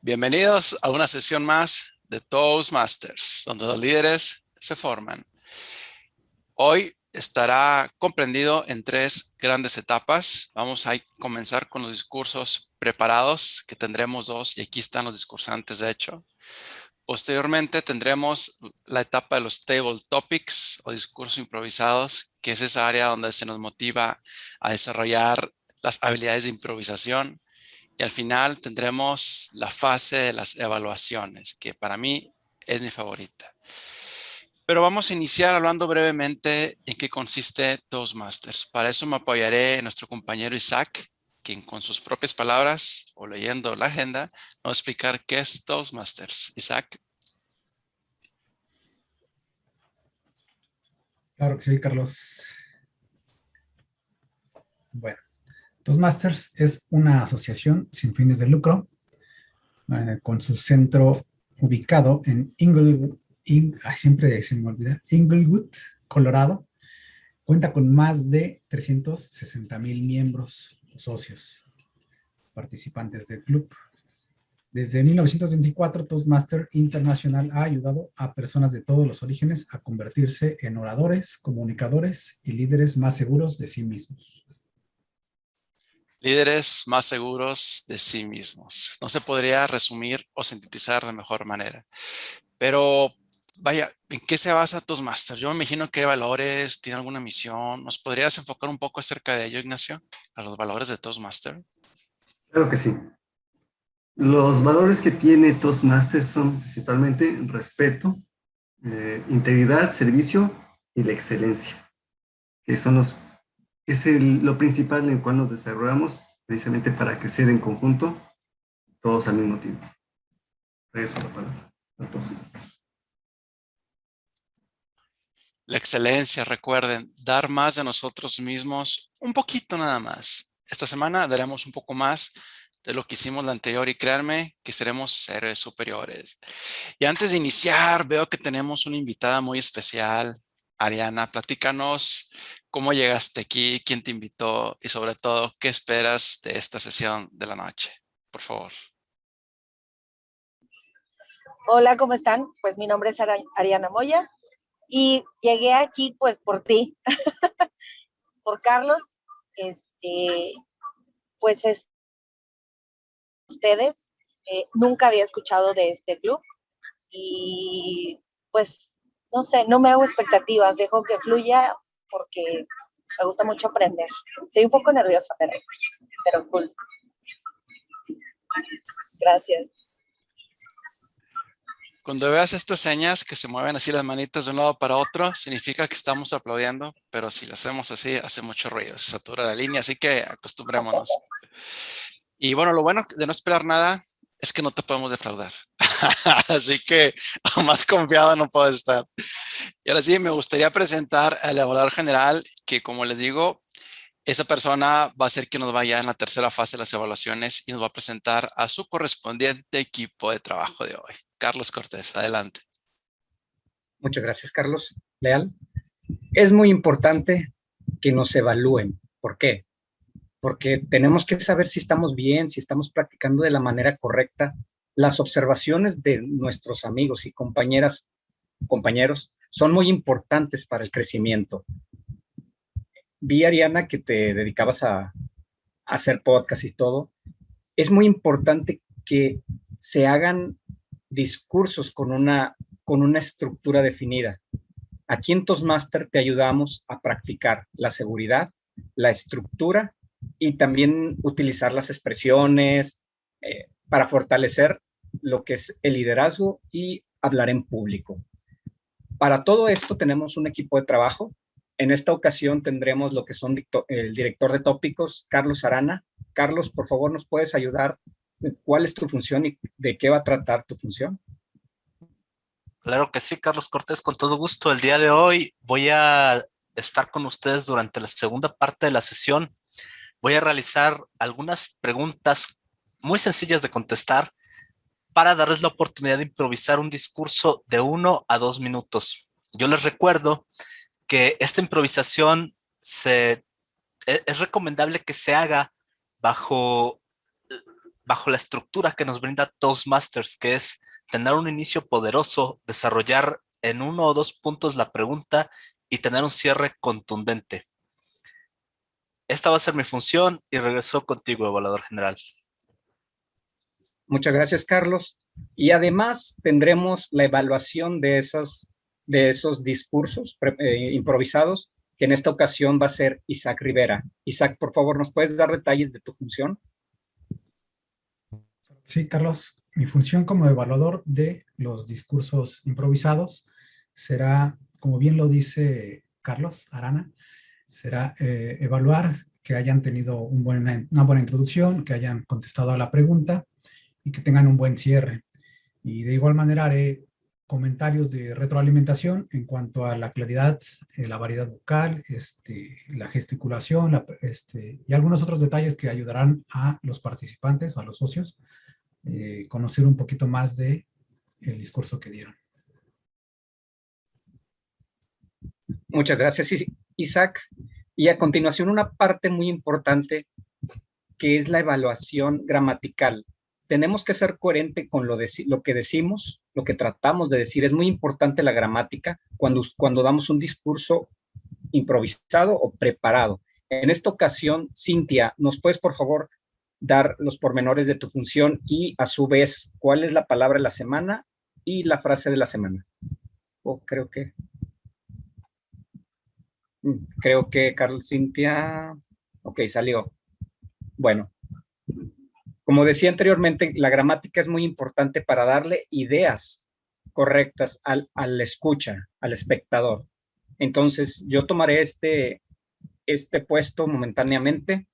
Bienvenidos a una sesión más de Toastmasters, donde los líderes se forman. Hoy estará comprendido en tres grandes etapas. Vamos a comenzar con los discursos preparados, que tendremos dos, y aquí están los discursantes, de hecho. Posteriormente tendremos la etapa de los table topics o discursos improvisados, que es esa área donde se nos motiva a desarrollar las habilidades de improvisación. Y al final tendremos la fase de las evaluaciones, que para mí es mi favorita. Pero vamos a iniciar hablando brevemente en qué consiste Toastmasters. Para eso me apoyaré en nuestro compañero Isaac, quien con sus propias palabras o leyendo la agenda nos va a explicar qué es Toastmasters. Isaac. Claro que sí, Carlos. Bueno, Toastmasters es una asociación sin fines de lucro con su centro ubicado en Inglewood, siempre se me olvida, Inglewood, Colorado. Cuenta con más de 360,000 miembros o socios participantes del club. Desde 1924, Toastmaster International ha ayudado a personas de todos los orígenes a convertirse en oradores, comunicadores y líderes más seguros de sí mismos. Líderes más seguros de sí mismos. No se podría resumir o sintetizar de mejor manera. Pero vaya, ¿en qué se basa Toastmasters? Yo me imagino que hay valores, tiene alguna misión. ¿Nos podrías enfocar un poco acerca de ello, Ignacio? A los valores de Toastmasters. Claro que sí. Los valores que tiene Toastmasters son principalmente respeto, integridad, servicio y la excelencia, que son lo principal en el cual nos desarrollamos precisamente para crecer en conjunto, todos al mismo tiempo. Eso es la palabra, Toastmasters. La excelencia, recuerden, dar más de nosotros mismos, un poquito nada más. Esta semana daremos un poco más de lo que hicimos la anterior y créanme que seremos seres superiores. Y antes de iniciar, veo que tenemos una invitada muy especial. Ariana, platícanos cómo llegaste aquí, quién te invitó y sobre todo, ¿qué esperas de esta sesión de la noche? Por favor. Hola, ¿cómo están? Pues mi nombre es Ariana Moya y llegué aquí pues por ti, por Carlos. Pues ustedes, nunca había escuchado de este club y pues no sé, no me hago expectativas, dejo que fluya porque me gusta mucho aprender. Estoy un poco nerviosa, pero cool. Gracias. Cuando veas estas señas que se mueven así las manitas de un lado para otro, significa que estamos aplaudiendo, pero si lo hacemos así, hace mucho ruido, se satura la línea, así que acostumbrémonos. Y bueno, lo bueno de no esperar nada es que no te podemos defraudar. Así que más confiado no puedo estar. Y ahora sí, me gustaría presentar al evaluador general, que como les digo, esa persona va a ser quien nos vaya en la tercera fase de las evaluaciones y nos va a presentar a su correspondiente equipo de trabajo de hoy. Carlos Cortés, adelante. Muchas gracias, Carlos Leal. Es muy importante que nos evalúen. ¿Por qué? Porque tenemos que saber si estamos bien, si estamos practicando de la manera correcta. Las observaciones de nuestros amigos y compañeros son muy importantes para el crecimiento. Vi, Ariana, que te dedicabas a hacer podcast y todo. Es muy importante que se hagan discursos con una estructura definida. Aquí en Toastmaster te ayudamos a practicar la seguridad, la estructura y también utilizar las expresiones para fortalecer lo que es el liderazgo y hablar en público. Para todo esto tenemos un equipo de trabajo. En esta ocasión tendremos lo que son el director de tópicos, Carlos Arana. Carlos, por favor, ¿nos puedes ayudar? ¿Cuál es tu función y de qué va a tratar tu función? Claro que sí, Carlos Cortés, con todo gusto. El día de hoy voy a estar con ustedes durante la segunda parte de la sesión. Voy a realizar algunas preguntas muy sencillas de contestar para darles la oportunidad de improvisar un discurso de 1 a 2 minutos. Yo les recuerdo que esta improvisación es recomendable que se haga bajo bajo la estructura que nos brinda Toastmasters, que es tener un inicio poderoso, desarrollar en 1 o 2 puntos la pregunta y tener un cierre contundente. Esta va a ser mi función y regreso contigo, evaluador general. Muchas gracias, Carlos. Y además tendremos la evaluación de esos discursos improvisados, que en esta ocasión va a ser Isaac Rivera. Isaac, por favor, ¿nos puedes dar detalles de tu función? Sí, Carlos, mi función como evaluador de los discursos improvisados será, como bien lo dice Carlos Arana, será evaluar que hayan tenido una buena introducción, que hayan contestado a la pregunta y que tengan un buen cierre. Y de igual manera haré comentarios de retroalimentación en cuanto a la claridad, la variedad vocal, la gesticulación, y algunos otros detalles que ayudarán a los participantes, a los socios, conocer un poquito más de el discurso que dieron. Muchas gracias, Isaac. Y a continuación, una parte muy importante que es la evaluación gramatical. Tenemos que ser coherente con lo que decimos, lo que tratamos de decir. Es muy importante la gramática cuando damos un discurso improvisado o preparado. En esta ocasión, Cintia, ¿nos puedes, por favor, dar los pormenores de tu función y, a su vez, cuál es la palabra de la semana y la frase de la semana? Creo que Carlos, Cintia... Ok, salió. Bueno, como decía anteriormente, la gramática es muy importante para darle ideas correctas al escucha, al espectador. Entonces, yo tomaré este puesto momentáneamente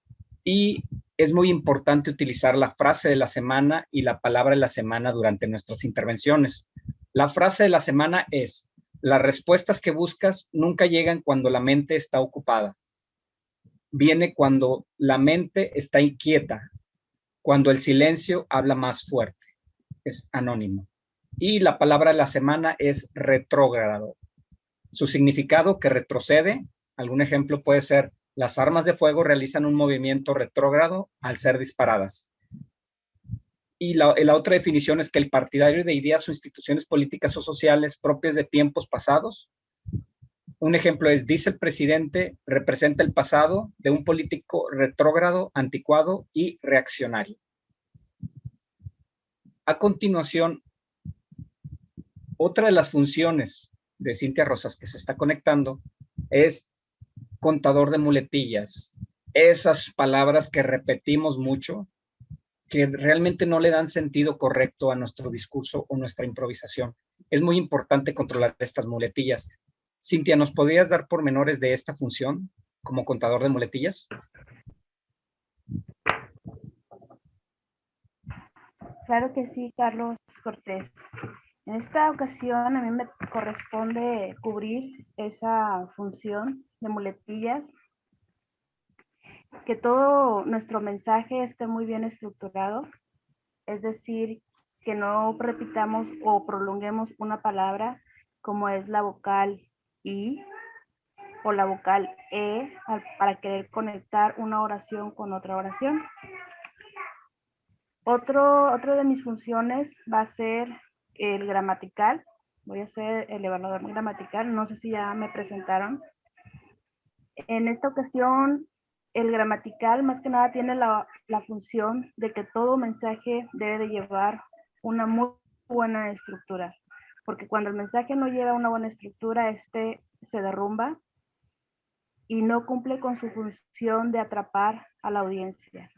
y es muy importante utilizar la frase de la semana y la palabra de la semana durante nuestras intervenciones. La frase de la semana es: las respuestas que buscas nunca llegan cuando la mente está ocupada. Viene cuando la mente está inquieta, cuando el silencio habla más fuerte. Es anónimo. Y la palabra de la semana es retrógrado. Su significado, que retrocede. Algún ejemplo puede ser: las armas de fuego realizan un movimiento retrógrado al ser disparadas. Y la otra definición es que el partidario de ideas o instituciones políticas o sociales propias de tiempos pasados. Un ejemplo es: dice el presidente, representa el pasado de un político retrógrado, anticuado y reaccionario. A continuación, otra de las funciones de Cintia Rosas, que se está conectando, es contador de muletillas. Esas palabras que repetimos mucho, que realmente no le dan sentido correcto a nuestro discurso o nuestra improvisación. Es muy importante controlar estas muletillas. Cintia, ¿nos podrías dar pormenores de esta función como contador de muletillas? Claro que sí, Carlos Cortés. En esta ocasión a mí me corresponde cubrir esa función de muletillas, que todo nuestro mensaje esté muy bien estructurado, es decir, que no repitamos o prolonguemos una palabra como es la vocal I o la vocal E para querer conectar una oración con otra oración. Otro de mis funciones va a ser el gramatical. Voy a ser el evaluador gramatical. No sé si ya me presentaron. En esta ocasión, el gramatical más que nada tiene la función de que todo mensaje debe de llevar una muy buena estructura. Porque cuando el mensaje no lleva una buena estructura, se derrumba y no cumple con su función de atrapar a la audiencia.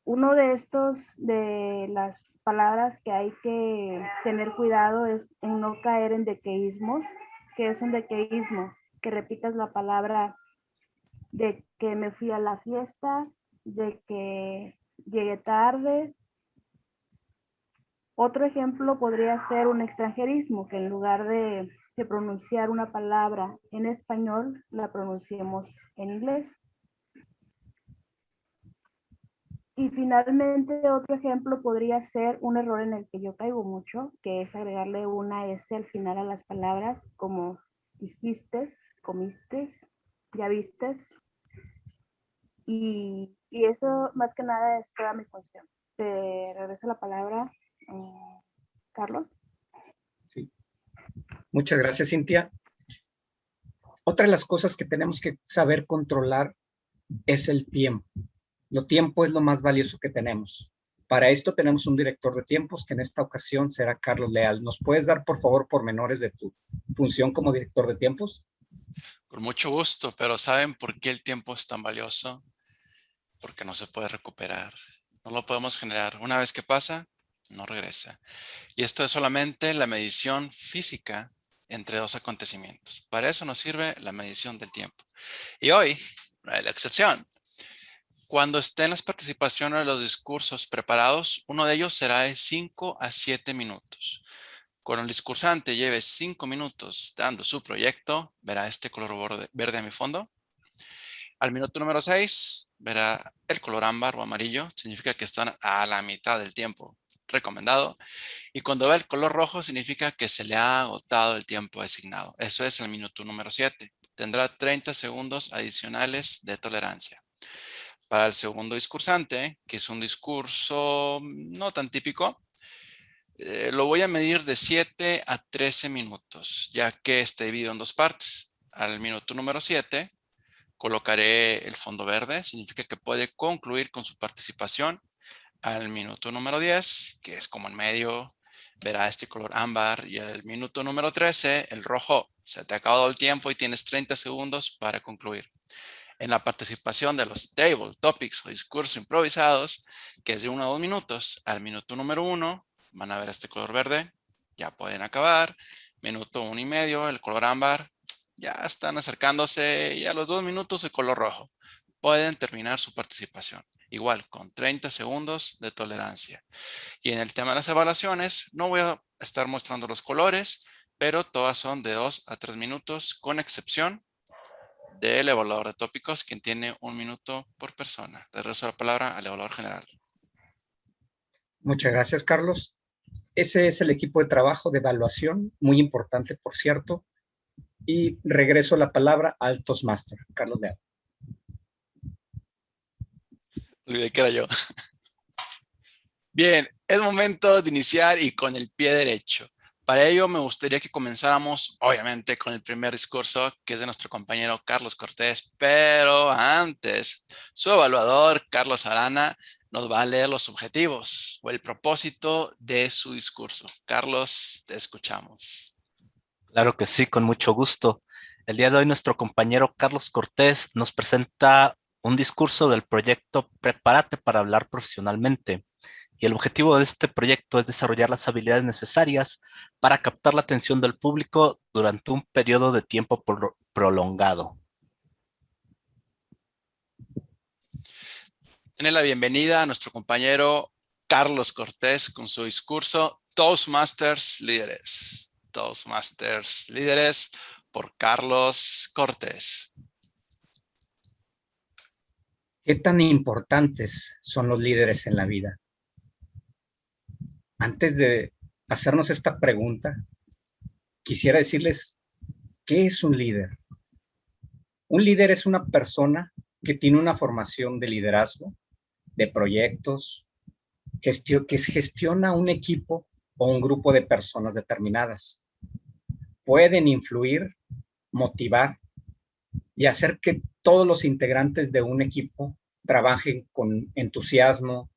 Uno de las palabras que hay que tener cuidado es en no caer en dequeísmos. ¿Qué es un dequeísmo? Que repitas la palabra de que me fui a la fiesta, de que llegué tarde. Otro ejemplo podría ser un extranjerismo, que en lugar de pronunciar una palabra en español, la pronunciemos en inglés. Y finalmente, otro ejemplo podría ser un error en el que yo caigo mucho, que es agregarle una S al final a las palabras, como dijiste, comiste, ya vistes. Y eso más que nada es toda mi función. Te regreso la palabra, Carlos. Sí. Muchas gracias, Cintia. Otra de las cosas que tenemos que saber controlar es el tiempo. El tiempo es lo más valioso que tenemos. Para esto tenemos un director de tiempos que en esta ocasión será Carlos Leal. ¿Nos puedes dar, por favor, pormenores de tu función como director de tiempos? Con mucho gusto, pero ¿saben por qué el tiempo es tan valioso? Porque no se puede recuperar. No lo podemos generar. Una vez que pasa, no regresa. Y esto es solamente la medición física entre dos acontecimientos. Para eso nos sirve la medición del tiempo. Y hoy, no hay la excepción. Cuando estén las participaciones de los discursos preparados, uno de ellos será de 5 a 7 minutos. Cuando el discursante lleve 5 minutos dando su proyecto, verá este color verde a mi fondo. Al minuto número 6, verá el color ámbar o amarillo. Significa que están a la mitad del tiempo recomendado. Y cuando ve el color rojo, significa que se le ha agotado el tiempo asignado. Eso es el minuto número 7. Tendrá 30 segundos adicionales de tolerancia. Para el segundo discursante, que es un discurso no tan típico, lo voy a medir de 7 a 13 minutos, ya que está dividido en dos partes. Al minuto número 7, colocaré el fondo verde, significa que puede concluir con su participación. Al minuto número 10, que es como en medio, verá este color ámbar. Y al minuto número 13, el rojo. Se te ha acabado el tiempo y tienes 30 segundos para concluir. En la participación de los table, topics o discursos improvisados, que es de 1 a 2 minutos, al minuto número 1, van a ver este color verde, ya pueden acabar. Minuto 1 y medio, el color ámbar, ya están acercándose, y a los 2 minutos el color rojo. Pueden terminar su participación, igual con 30 segundos de tolerancia. Y en el tema de las evaluaciones, no voy a estar mostrando los colores, pero todas son de 2 a 3 minutos, con excepción del evaluador de tópicos, quien tiene 1 minuto por persona. Le regreso la palabra al evaluador general. Muchas gracias, Carlos. Ese es el equipo de trabajo de evaluación, muy importante, por cierto. Y regreso la palabra al Toastmaster, Carlos Leal. Olvidé que era yo. Bien, es momento de iniciar y con el pie derecho. Para ello me gustaría que comenzáramos, obviamente, con el primer discurso, que es de nuestro compañero Carlos Cortés, pero antes, su evaluador, Carlos Arana, nos va a leer los objetivos o el propósito de su discurso. Carlos, te escuchamos. Claro que sí, con mucho gusto. El día de hoy nuestro compañero Carlos Cortés nos presenta un discurso del proyecto Prepárate para hablar profesionalmente. Y el objetivo de este proyecto es desarrollar las habilidades necesarias para captar la atención del público durante un periodo de tiempo prolongado. Tiene la bienvenida a nuestro compañero Carlos Cortés con su discurso Toastmasters Líderes. Toastmasters Líderes por Carlos Cortés. ¿Qué tan importantes son los líderes en la vida? Antes de hacernos esta pregunta, quisiera decirles, ¿qué es un líder? Un líder es una persona que tiene una formación de liderazgo, de proyectos, que gestiona un equipo o un grupo de personas determinadas. Pueden influir, motivar y hacer que todos los integrantes de un equipo trabajen con entusiasmo,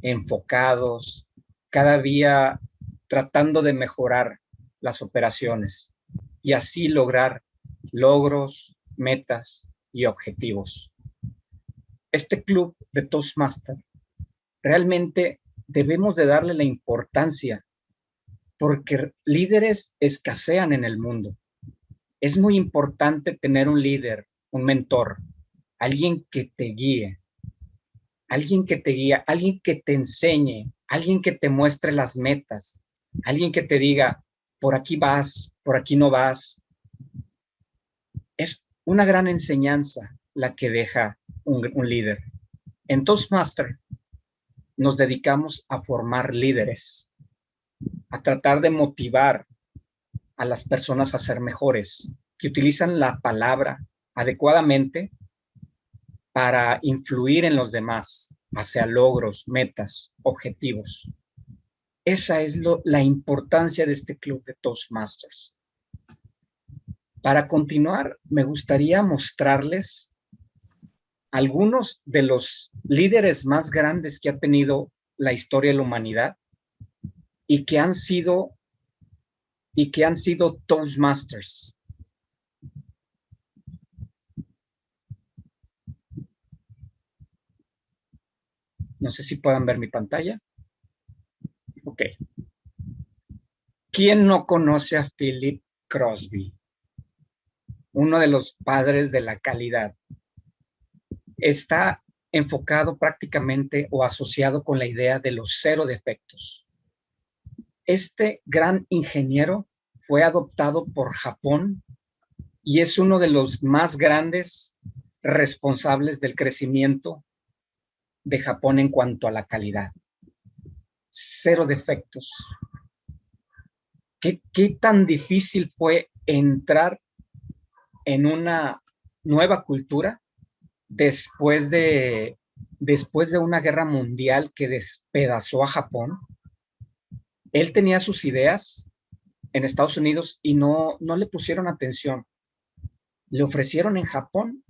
enfocados, cada día tratando de mejorar las operaciones y así lograr logros, metas y objetivos. Este club de Toastmaster realmente debemos de darle la importancia porque líderes escasean en el mundo. Es muy importante tener un líder, un mentor, alguien que te guíe, alguien que te enseñe, alguien que te muestre las metas, alguien que te diga, por aquí vas, por aquí no vas. Es una gran enseñanza la que deja un líder. En Toastmaster nos dedicamos a formar líderes, a tratar de motivar a las personas a ser mejores, que utilizan la palabra adecuadamente para influir en los demás hacia logros, metas, objetivos. Esa es la importancia de este club de Toastmasters. Para continuar, me gustaría mostrarles algunos de los líderes más grandes que ha tenido la historia de la humanidad y que han sido Toastmasters. No sé si puedan ver mi pantalla. Ok. ¿Quién no conoce a Philip Crosby? Uno de los padres de la calidad. Está enfocado prácticamente o asociado con la idea de los 0 defectos. Este gran ingeniero fue adoptado por Japón y es uno de los más grandes responsables del crecimiento de Japón en cuanto a la calidad. 0 defectos. ¿Qué tan difícil fue entrar en una nueva cultura después de una guerra mundial que despedazó a Japón? Él tenía sus ideas en Estados Unidos y no le pusieron atención. Le ofrecieron en Japón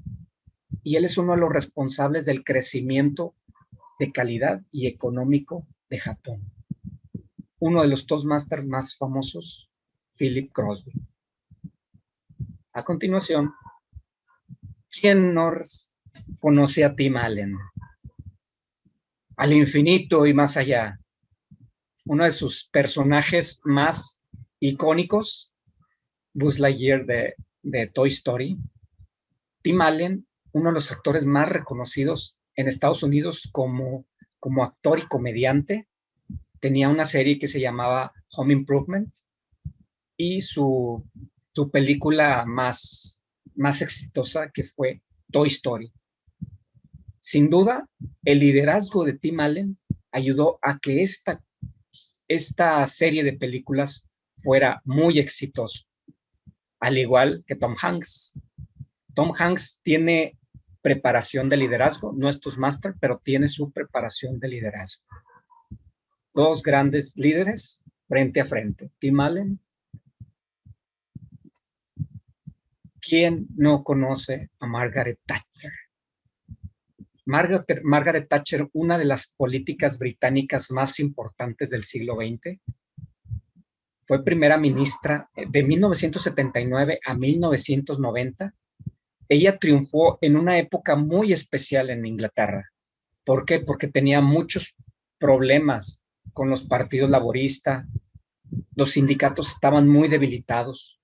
y él es uno de los responsables del crecimiento de calidad y económico de Japón. Uno de los Toastmasters más famosos, Philip Crosby. A continuación, ¿quién nos conoce a Tim Allen? Al infinito y más allá. Uno de sus personajes más icónicos, Buzz Lightyear de Toy Story. Tim Allen, uno de los actores más reconocidos en Estados Unidos como actor y comediante. Tenía una serie que se llamaba Home Improvement y su película más exitosa que fue Toy Story. Sin duda, el liderazgo de Tim Allen ayudó a que esta serie de películas fuera muy exitosa, al igual que Tom Hanks. Tom Hanks tiene preparación de liderazgo, no es Toastmaster, pero tiene su preparación de liderazgo. 2 grandes líderes frente a frente. Tim Allen. ¿Quién no conoce a Margaret Thatcher? Margaret Thatcher, una de las políticas británicas más importantes del siglo XX, fue primera ministra de 1979 a 1990. Ella triunfó en una época muy especial en Inglaterra. ¿Por qué? Porque tenía muchos problemas con los partidos laboristas, los sindicatos estaban muy debilitados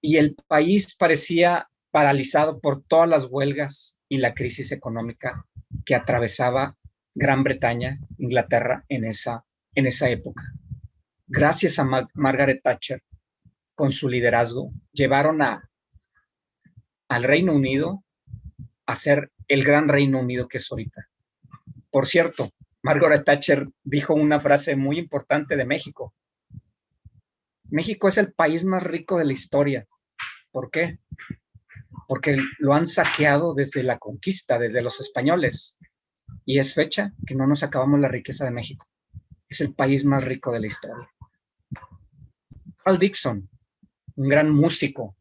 y el país parecía paralizado por todas las huelgas y la crisis económica que atravesaba Gran Bretaña, Inglaterra en esa época. Gracias a Margaret Thatcher, con su liderazgo, llevaron al Reino Unido a ser el gran Reino Unido que es ahorita. Por cierto, Margaret Thatcher dijo una frase muy importante de México. México es el país más rico de la historia. ¿Por qué? Porque lo han saqueado desde la conquista, desde los españoles. Y es fecha que no nos acabamos la riqueza de México. Es el país más rico de la historia. Carl Dixon, un gran músico.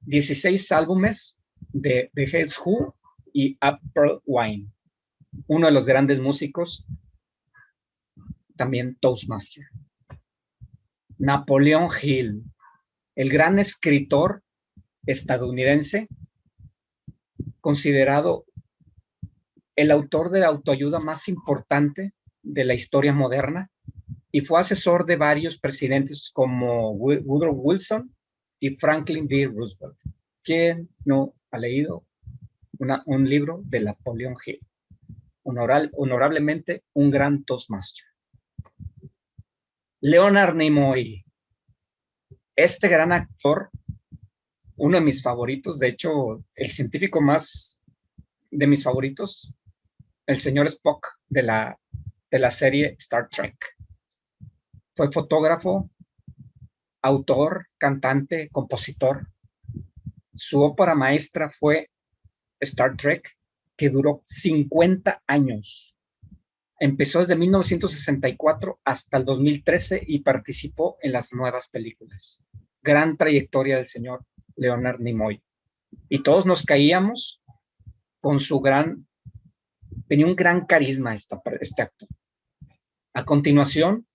16 álbumes de Guess Who y April Wine. Uno de los grandes músicos, también Toastmaster. Napoleon Hill, el gran escritor estadounidense, considerado el autor de autoayuda más importante de la historia moderna y fue asesor de varios presidentes como Woodrow Wilson y Franklin D. Roosevelt. ¿Quién no ha leído un libro de Napoleon Hill? Honorablemente un gran Toastmaster. Leonard Nimoy, este gran actor, uno de mis favoritos, de hecho, el científico más de mis favoritos, el señor Spock de la serie Star Trek. Fue fotógrafo, autor, cantante, compositor. Su ópera maestra fue Star Trek que duró 50 años. Empezó desde 1964 hasta el 2013 y participó en las nuevas películas. Gran trayectoria del señor Leonard Nimoy. Y todos nos caíamos con su tenía un gran carisma este actor. A continuación,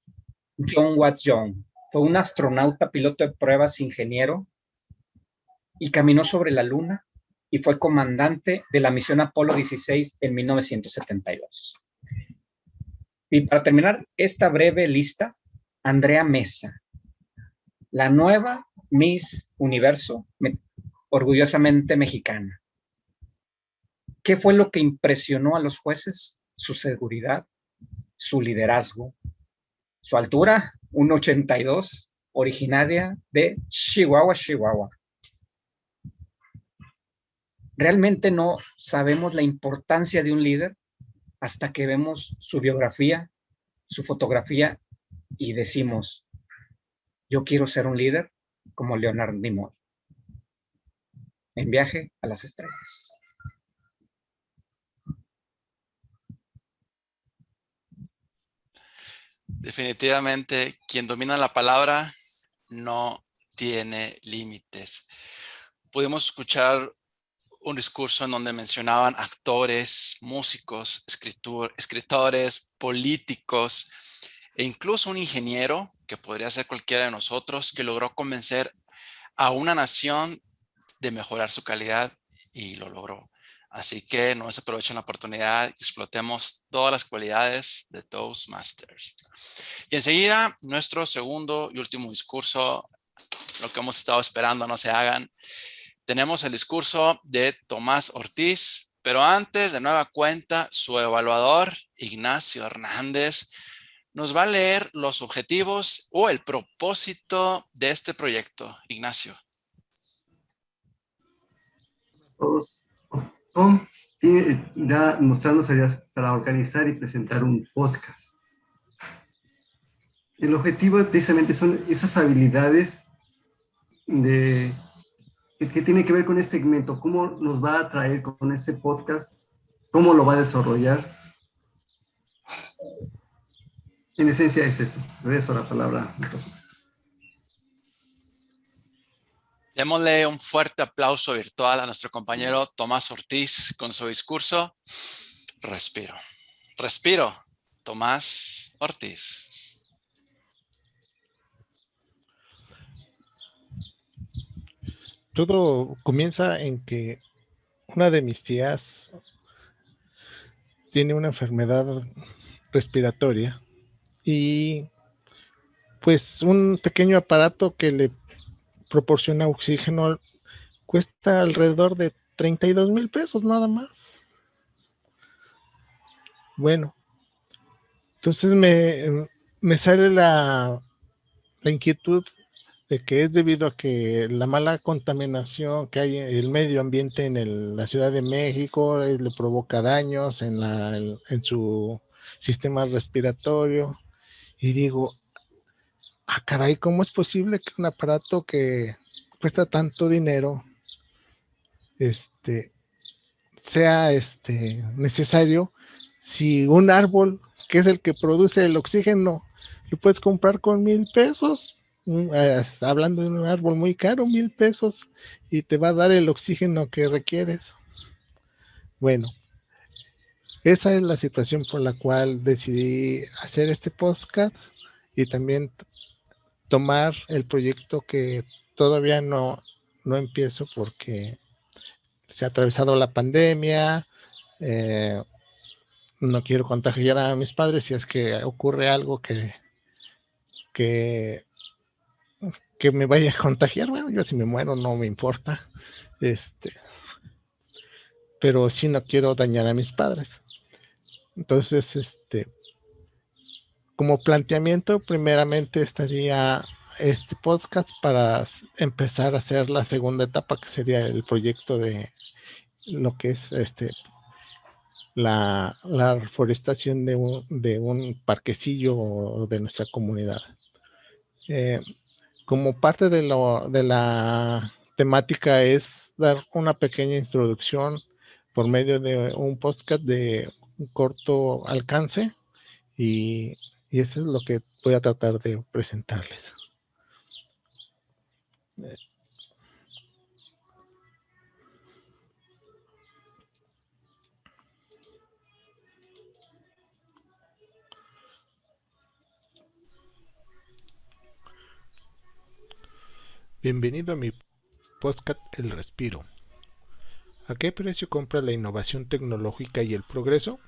John Watts Young fue un astronauta, piloto de pruebas, ingeniero, y caminó sobre la Luna y fue comandante de la misión Apolo 16 en 1972. Y para terminar esta breve lista, Andrea Mesa, la nueva Miss Universo, orgullosamente mexicana. ¿Qué fue lo que impresionó a los jueces? Su seguridad, su liderazgo, su altura, 1,82, originaria de Chihuahua, Chihuahua. Realmente no sabemos la importancia de un líder hasta que vemos su biografía, su fotografía y decimos, yo quiero ser un líder como Leonard Nimoy. En Viaje a las Estrellas. Definitivamente, quien domina la palabra no tiene límites. Pudimos escuchar un discurso en donde mencionaban actores, músicos, escritores, políticos e incluso un ingeniero, que podría ser cualquiera de nosotros, que logró convencer a una nación de mejorar su calidad y lo logró. Así que no desaprovechen la oportunidad, explotemos todas las cualidades de Toastmasters. Y enseguida, nuestro segundo y último discurso, lo que hemos estado esperando, no se hagan. Tenemos el discurso de Tomás Ortiz, pero antes, de nueva cuenta, su evaluador, Ignacio Hernández, nos va a leer los objetivos o el propósito de este proyecto. Ignacio. Todos. Tom tiene ya mostrarnos ideas para organizar y presentar un podcast. El objetivo precisamente son esas habilidades que tiene que ver con este segmento, cómo nos va a atraer con ese podcast, cómo lo va a desarrollar. En esencia es eso. Regreso la palabra. Démosle un fuerte aplauso virtual a nuestro compañero Tomás Ortiz con su discurso. Respiro. Respiro. Tomás Ortiz. Todo comienza en que una de mis tías tiene una enfermedad respiratoria y pues un pequeño aparato que le proporciona oxígeno cuesta alrededor de 32,000 pesos nada más. Bueno, entonces me sale la inquietud de que es debido a que la mala contaminación que hay en el medio ambiente en la Ciudad de México le provoca daños en su sistema respiratorio. Y digo, caray, ¿cómo es posible que un aparato que cuesta tanto dinero sea necesario si un árbol que es el que produce el oxígeno lo puedes comprar con 1,000 pesos? Hablando de un árbol muy caro, 1,000 pesos, y te va a dar el oxígeno que requieres. Bueno, esa es la situación por la cual decidí hacer este podcast y también tomar el proyecto que todavía no empiezo porque se ha atravesado la pandemia. No quiero contagiar a mis padres si es que ocurre algo que me vaya a contagiar. Bueno, yo si me muero no me importa, pero sí no quiero dañar a mis padres. Entonces, como planteamiento, primeramente estaría este podcast para empezar a hacer la segunda etapa, que sería el proyecto de lo que es la reforestación de un parquecillo de nuestra comunidad. Como parte de la temática es dar una pequeña introducción por medio de un podcast de un corto alcance y eso es lo que voy a tratar de presentarles. Bienvenido a mi podcast El Respiro. ¿A qué precio compra la innovación tecnológica y el progreso?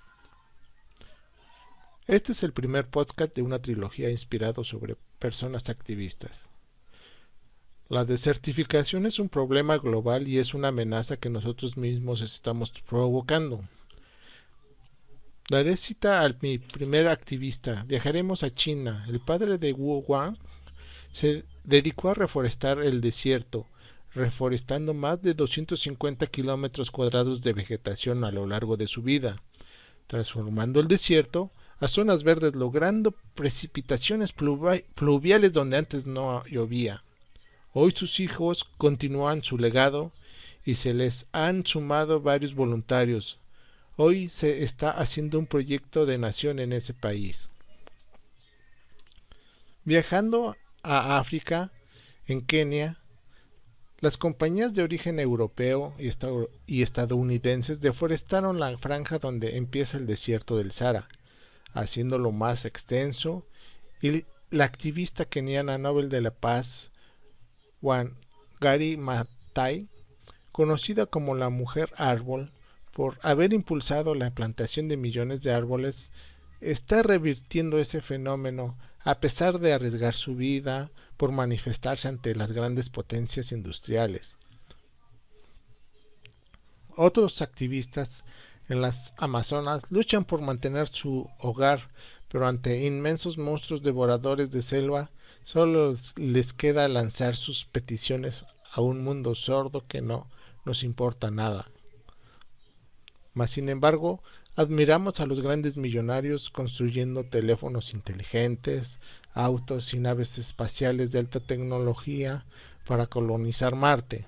Este es el primer podcast de una trilogía inspirado sobre personas activistas. La desertificación es un problema global y es una amenaza que nosotros mismos estamos provocando. Daré cita a mi primer activista. Viajaremos a China. El padre de Wu Wang se dedicó a reforestar el desierto, reforestando más de 250 kilómetros cuadrados de vegetación a lo largo de su vida, transformando el desierto a zonas verdes, logrando precipitaciones pluviales donde antes no llovía. Hoy sus hijos continúan su legado y se les han sumado varios voluntarios. Hoy se está haciendo un proyecto de nación en ese país. Viajando a África, en Kenia, las compañías de origen europeo y estadounidenses deforestaron la franja donde empieza el desierto del Sahara, haciéndolo más extenso, y la activista keniana Nobel de la Paz, Wangari Maathai, conocida como la Mujer Árbol, por haber impulsado la plantación de millones de árboles, está revirtiendo ese fenómeno a pesar de arriesgar su vida por manifestarse ante las grandes potencias industriales. Otros activistas en las Amazonas luchan por mantener su hogar, pero ante inmensos monstruos devoradores de selva, solo les queda lanzar sus peticiones a un mundo sordo que no nos importa nada. Mas sin embargo, admiramos a los grandes millonarios construyendo teléfonos inteligentes, autos y naves espaciales de alta tecnología para colonizar Marte.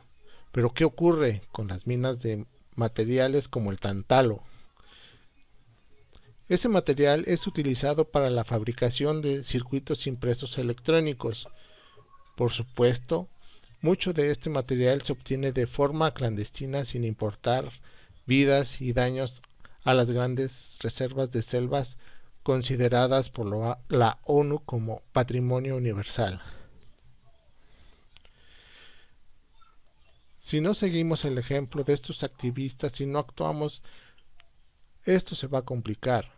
Pero ¿qué ocurre con las minas de materiales como el tántalo? Ese material es utilizado para la fabricación de circuitos impresos electrónicos. Por supuesto, mucho de este material se obtiene de forma clandestina sin importar vidas y daños a las grandes reservas de selvas consideradas por la ONU como patrimonio universal. Si no seguimos el ejemplo de estos activistas y no actuamos, esto se va a complicar.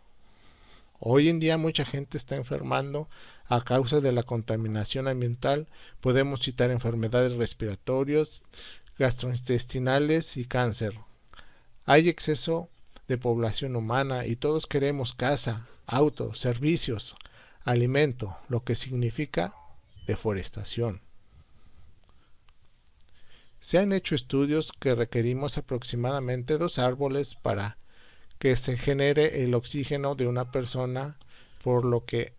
Hoy en día mucha gente está enfermando a causa de la contaminación ambiental. Podemos citar enfermedades respiratorias, gastrointestinales y cáncer. Hay exceso de población humana y todos queremos casa, auto, servicios, alimento, lo que significa deforestación. Se han hecho estudios que requerimos aproximadamente 2 árboles para que se genere el oxígeno de una persona, por lo que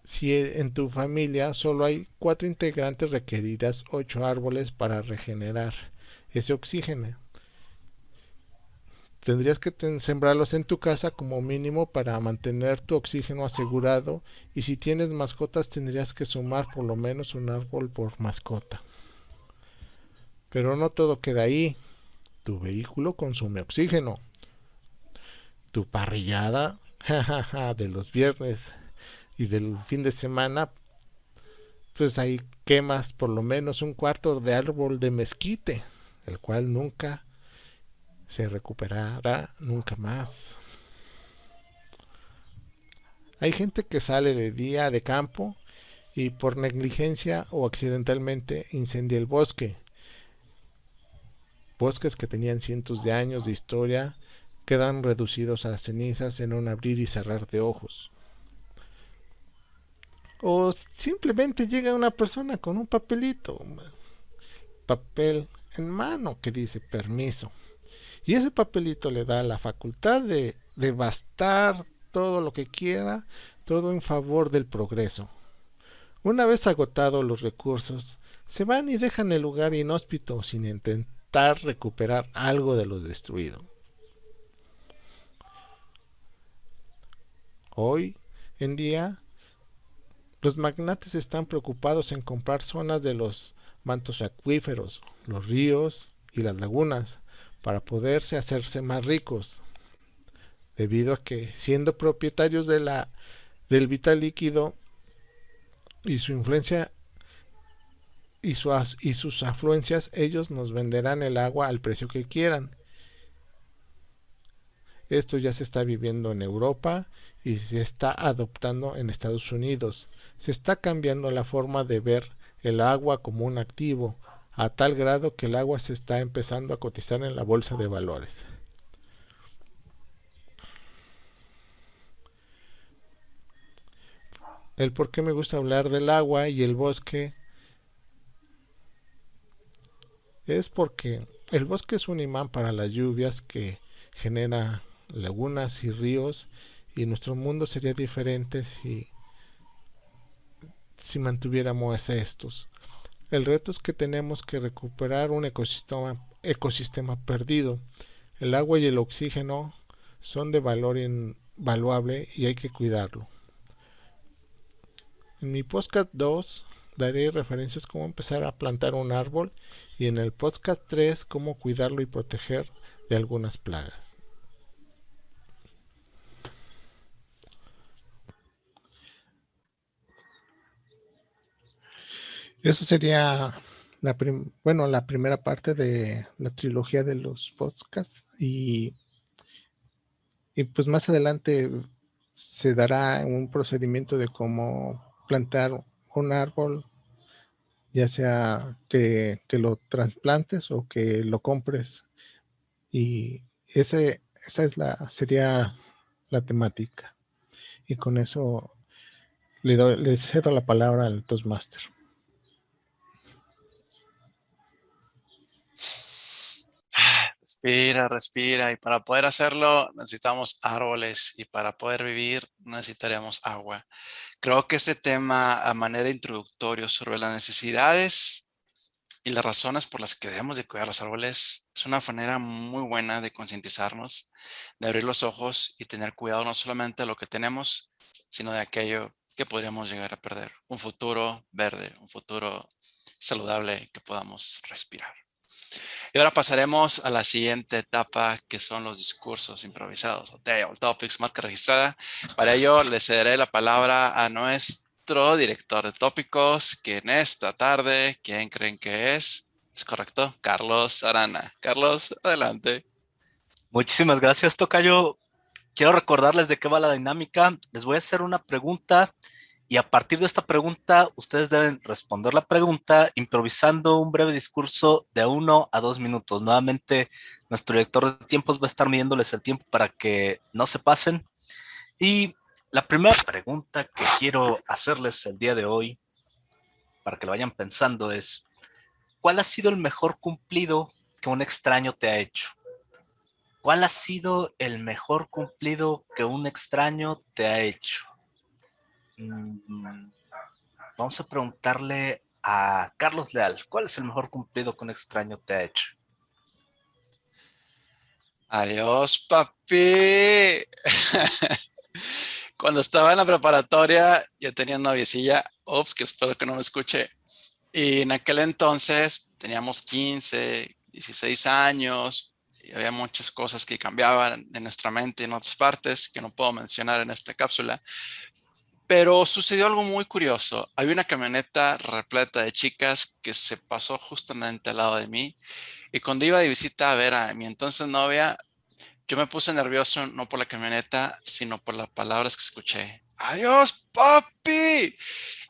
si en tu familia solo hay 4 integrantes requerirás 8 árboles para regenerar ese oxígeno. Tendrías que sembrarlos en tu casa como mínimo para mantener tu oxígeno asegurado, y si tienes mascotas tendrías que sumar por lo menos un árbol por mascota. Pero no todo queda ahí. Tu vehículo consume oxígeno. Tu parrillada de los viernes y del fin de semana, pues ahí quemas por lo menos un cuarto de árbol de mezquite, el cual nunca se recuperará nunca más. Hay gente que sale de día de campo y por negligencia o accidentalmente incendia el bosque. Bosques que tenían cientos de años de historia quedan reducidos a cenizas en un abrir y cerrar de ojos. O simplemente llega una persona con un papel en mano que dice permiso. Y ese papelito le da la facultad de devastar todo lo que quiera, todo en favor del progreso. Una vez agotados los recursos, se van y dejan el lugar inhóspito sin intentar recuperar algo de lo destruido. Hoy en día, los magnates están preocupados en comprar zonas de los mantos acuíferos, los ríos y las lagunas para poderse hacerse más ricos, debido a que siendo propietarios del vital líquido y su influencia y sus afluencias, ellos nos venderán el agua al precio que quieran. Esto ya se está viviendo en Europa y se está adoptando en Estados Unidos. Se está cambiando la forma de ver el agua como un activo, a tal grado que el agua se está empezando a cotizar en la bolsa de valores. El por qué me gusta hablar del agua y el bosque es porque el bosque es un imán para las lluvias que genera lagunas y ríos, y nuestro mundo sería diferente si mantuviéramos estos. El reto es que tenemos que recuperar un ecosistema perdido. El agua y el oxígeno son de valor invaluable y hay que cuidarlo. En mi podcast 2 daré referencias cómo empezar a plantar un árbol, y en el podcast 3 cómo cuidarlo y proteger de algunas plagas. Eso sería la primera parte de la trilogía de los podcasts, y pues más adelante se dará un procedimiento de cómo plantar un árbol, ya sea que lo trasplantes o que lo compres, y sería la temática. Y con eso le cedo la palabra al Toastmaster. Respira, respira. Y para poder hacerlo necesitamos árboles, y para poder vivir necesitaremos agua. Creo que este tema, a manera introductoria sobre las necesidades y las razones por las que debemos de cuidar los árboles, es una manera muy buena de concientizarnos, de abrir los ojos y tener cuidado no solamente de lo que tenemos, sino de aquello que podríamos llegar a perder. Un futuro verde, un futuro saludable que podamos respirar. Y ahora pasaremos a la siguiente etapa, que son los discursos improvisados, o Table Topics, marca registrada. Para ello, le cederé la palabra a nuestro director de tópicos, que en esta tarde, ¿quién creen que es? Es correcto, Carlos Arana. Carlos, adelante. Muchísimas gracias, tocayo. Quiero recordarles de qué va la dinámica. Les voy a hacer una pregunta y a partir de esta pregunta, ustedes deben responder la pregunta improvisando un breve discurso de 1 a 2 minutos. Nuevamente, nuestro director de tiempos va a estar midiéndoles el tiempo para que no se pasen. Y la primera pregunta que quiero hacerles el día de hoy, para que lo vayan pensando, es: ¿cuál ha sido el mejor cumplido que un extraño te ha hecho? ¿Cuál ha sido el mejor cumplido que un extraño te ha hecho? Vamos a preguntarle a Carlos Leal, ¿cuál es el mejor cumplido que un extraño te ha hecho? Adiós, papi. Cuando estaba en la preparatoria, yo tenía una noviecilla, que espero que no me escuche. Y en aquel entonces teníamos 15, 16 años, y había muchas cosas que cambiaban en nuestra mente en otras partes que no puedo mencionar en esta cápsula. Pero sucedió algo muy curioso. Había una camioneta repleta de chicas que se pasó justamente al lado de mí. Y cuando iba de visita a ver a mi entonces novia, yo me puse nervioso no por la camioneta, sino por las palabras que escuché. ¡Adiós, papi!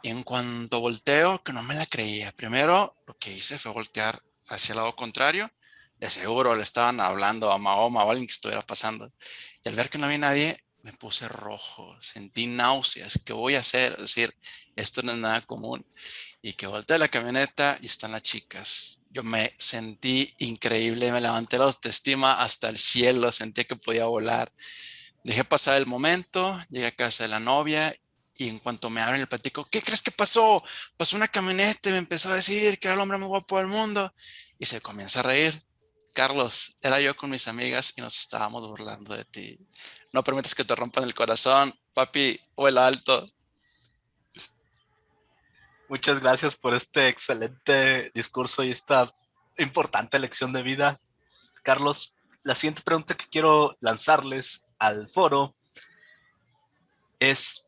Y en cuanto volteo, que no me la creía. Primero, lo que hice fue voltear hacia el lado contrario. De seguro le estaban hablando a Mahoma o a alguien que estuviera pasando. Y al ver que no había nadie, me puse rojo. Sentí náuseas. ¿Qué voy a hacer? Es decir, esto no es nada común. Y que volteé la camioneta y están las chicas. Yo me sentí increíble. Me levanté la autoestima hasta el cielo. Sentí que podía volar. Dejé pasar el momento. Llegué a casa de la novia. Y en cuanto me abren el platico, ¿qué crees que pasó? Pasó una camioneta y me empezó a decir que era el hombre más guapo del mundo. Y se comienza a reír. Carlos, era yo con mis amigas y nos estábamos burlando de ti. No permitas que te rompan el corazón, papi, vuela alto. Muchas gracias por este excelente discurso y esta importante lección de vida, Carlos. La siguiente pregunta que quiero lanzarles al foro es: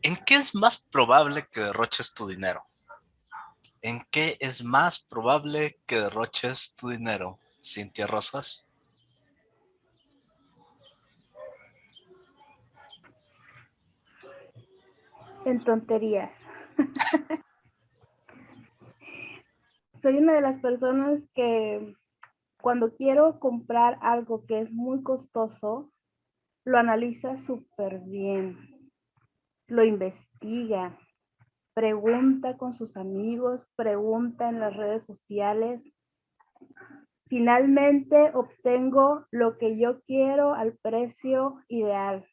¿en qué es más probable que derroches tu dinero? ¿En qué es más probable que derroches tu dinero, Cintia Rosas? En tonterías. Soy una de las personas que cuando quiero comprar algo que es muy costoso, lo analiza súper bien, lo investiga, pregunta con sus amigos, pregunta en las redes sociales. Finalmente obtengo lo que yo quiero al precio ideal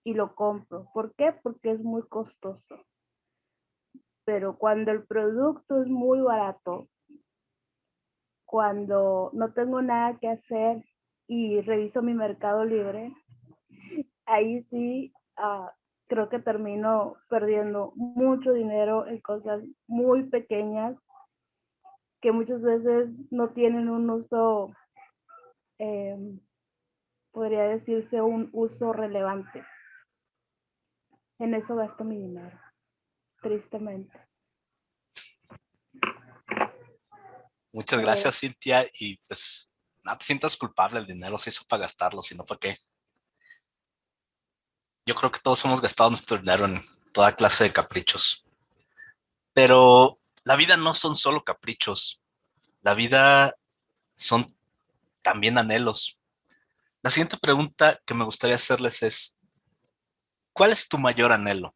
y lo compro. ¿Por qué? Porque es muy costoso. Pero cuando el producto es muy barato, cuando no tengo nada que hacer y reviso mi Mercado Libre, ahí sí creo que termino perdiendo mucho dinero en cosas muy pequeñas que muchas veces no tienen un uso, podría decirse un uso relevante. En eso gasto mi dinero, tristemente. Muchas gracias, Cintia, y pues no te sientas culpable, el dinero se hizo para gastarlo, sino para qué. Yo creo que todos hemos gastado nuestro dinero en toda clase de caprichos. Pero la vida no son solo caprichos. La vida son también anhelos. La siguiente pregunta que me gustaría hacerles es: ¿cuál es tu mayor anhelo?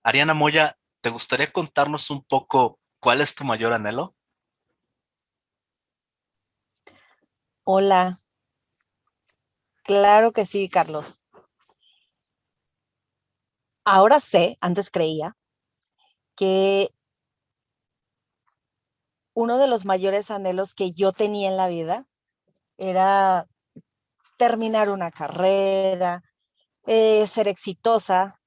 Ariana Moya, ¿te gustaría contarnos un poco cuál es tu mayor anhelo? Hola, claro que sí, Carlos. Ahora sé, antes creía, que uno de los mayores anhelos que yo tenía en la vida era terminar una carrera, ser exitosa,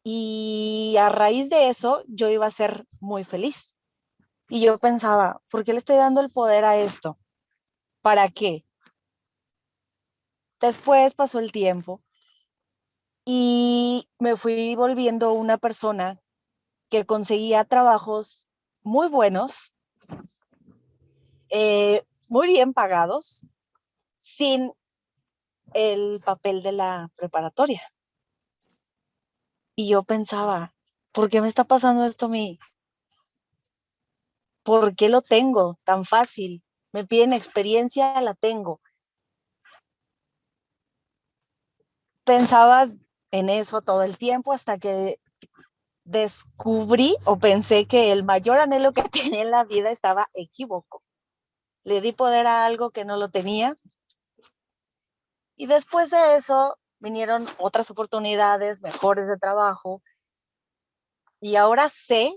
y a raíz de eso yo iba a ser muy feliz. Y yo pensaba, ¿por qué le estoy dando el poder a esto? ¿Para qué? Después pasó el tiempo y me fui volviendo una persona que conseguía trabajos muy buenos, muy bien pagados, sin el papel de la preparatoria. Y yo pensaba, ¿por qué me está pasando esto a mí? ¿Por qué lo tengo tan fácil? Me piden experiencia, la tengo. Pensaba en eso todo el tiempo hasta que descubrí o pensé que el mayor anhelo que tenía en la vida estaba equívoco. Le di poder a algo que no lo tenía. Y después de eso vinieron otras oportunidades mejores de trabajo. Y ahora sé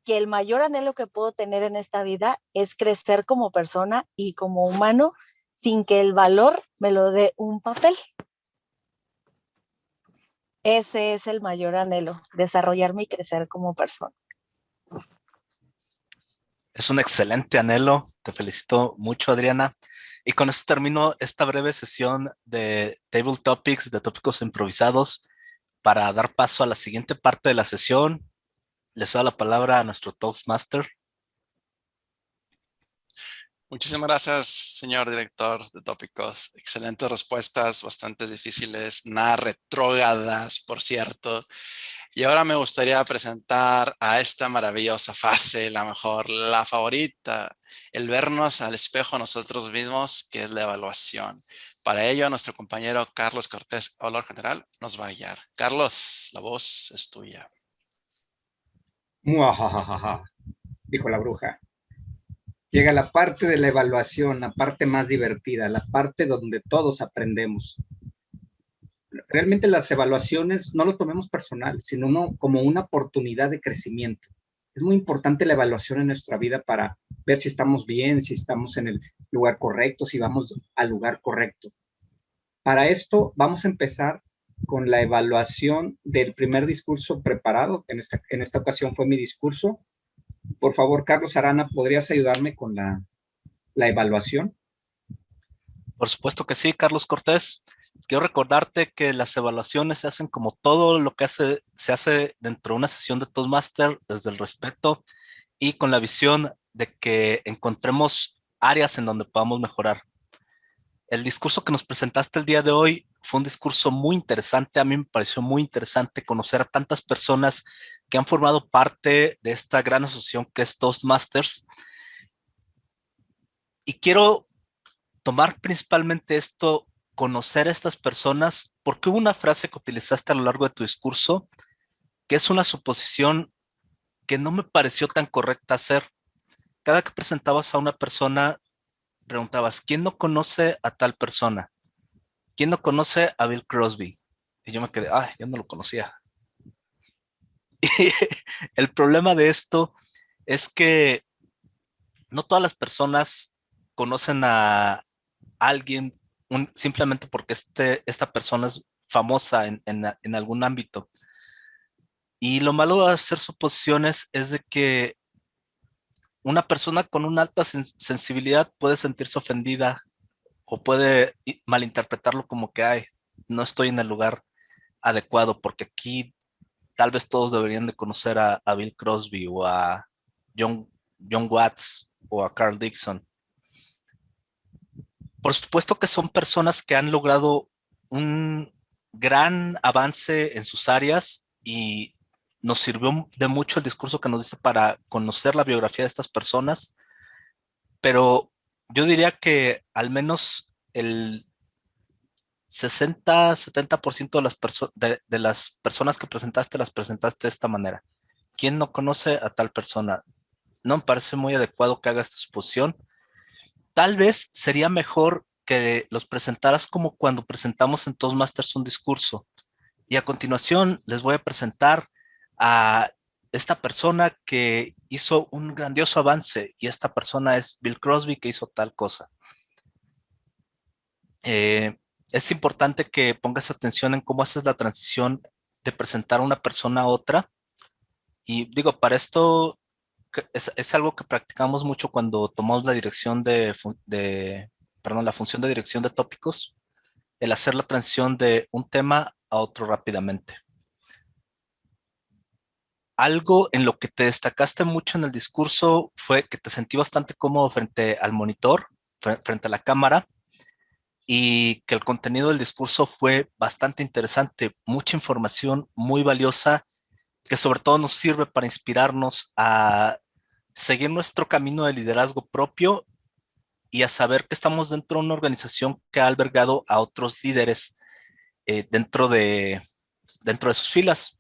que el mayor anhelo que puedo tener en esta vida es crecer como persona y como humano sin que el valor me lo dé un papel. Ese es el mayor anhelo, desarrollarme y crecer como persona. Es un excelente anhelo. Te felicito mucho, Adriana. Y con esto termino esta breve sesión de Table Topics, de tópicos improvisados, para dar paso a la siguiente parte de la sesión. Les doy la palabra a nuestro Toastmaster. Muchísimas gracias, señor director de tópicos. Excelentes respuestas, bastante difíciles, nada retrógradas, por cierto. Y ahora me gustaría presentar a esta maravillosa fase, la mejor, la favorita, el vernos al espejo nosotros mismos, que es la evaluación. Para ello, nuestro compañero Carlos Cortés, evaluador general, nos va a guiar. Carlos, la voz es tuya. Muajajaja, dijo la bruja. Llega la parte de la evaluación, la parte más divertida, la parte donde todos aprendemos. Realmente las evaluaciones no lo tomemos personal, sino como una oportunidad de crecimiento. Es muy importante la evaluación en nuestra vida para ver si estamos bien, si estamos en el lugar correcto, si vamos al lugar correcto. Para esto vamos a empezar con la evaluación del primer discurso preparado. En esta ocasión fue mi discurso. Por favor, Carlos Arana, ¿podrías ayudarme con la evaluación? Por supuesto que sí, Carlos Cortés. Quiero recordarte que las evaluaciones se hacen como todo lo que se hace dentro de una sesión de Toastmaster, desde el respeto y con la visión de que encontremos áreas en donde podamos mejorar. El discurso que nos presentaste el día de hoy fue un discurso muy interesante. A mí me pareció muy interesante conocer a tantas personas que han formado parte de esta gran asociación que es Toastmasters. Y quiero tomar principalmente esto, conocer a estas personas, porque hubo una frase que utilizaste a lo largo de tu discurso, que es una suposición que no me pareció tan correcta hacer. Cada que presentabas a una persona, preguntabas, ¿quién no conoce a tal persona? ¿Quién no conoce a Bill Crosby? Y yo me quedé, ay, yo no lo conocía. Y el problema de esto es que no todas las personas conocen a alguien simplemente porque esta persona es famosa en algún ámbito. Y lo malo de hacer suposiciones es de que una persona con una alta sensibilidad puede sentirse ofendida o puede malinterpretarlo como que, ay, no estoy en el lugar adecuado porque aquí tal vez todos deberían de conocer a Bill Crosby o a John, John Watts o a Carl Dixon. Por supuesto que son personas que han logrado un gran avance en sus áreas y nos sirvió de mucho el discurso que nos diste para conocer la biografía de estas personas, pero yo diría que al menos el 60-70% de las personas que presentaste las presentaste de esta manera. ¿Quién no conoce a tal persona? No me parece muy adecuado que haga esta suposición. Tal vez sería mejor que los presentaras como cuando presentamos en Toastmasters un discurso. Y a continuación les voy a presentar a esta persona que hizo un grandioso avance y esta persona es Bill Crosby que hizo tal cosa. Es importante que pongas atención en cómo haces la transición de presentar a una persona a otra. Y digo, para esto es algo que practicamos mucho cuando tomamos la dirección perdón, la función de dirección de tópicos, el hacer la transición de un tema a otro rápidamente. Algo en lo que te destacaste mucho en el discurso fue que te sentí bastante cómodo frente al monitor, frente a la cámara, y que el contenido del discurso fue bastante interesante, mucha información muy valiosa, que sobre todo nos sirve para inspirarnos a seguir nuestro camino de liderazgo propio y a saber que estamos dentro de una organización que ha albergado a otros líderes dentro de sus filas.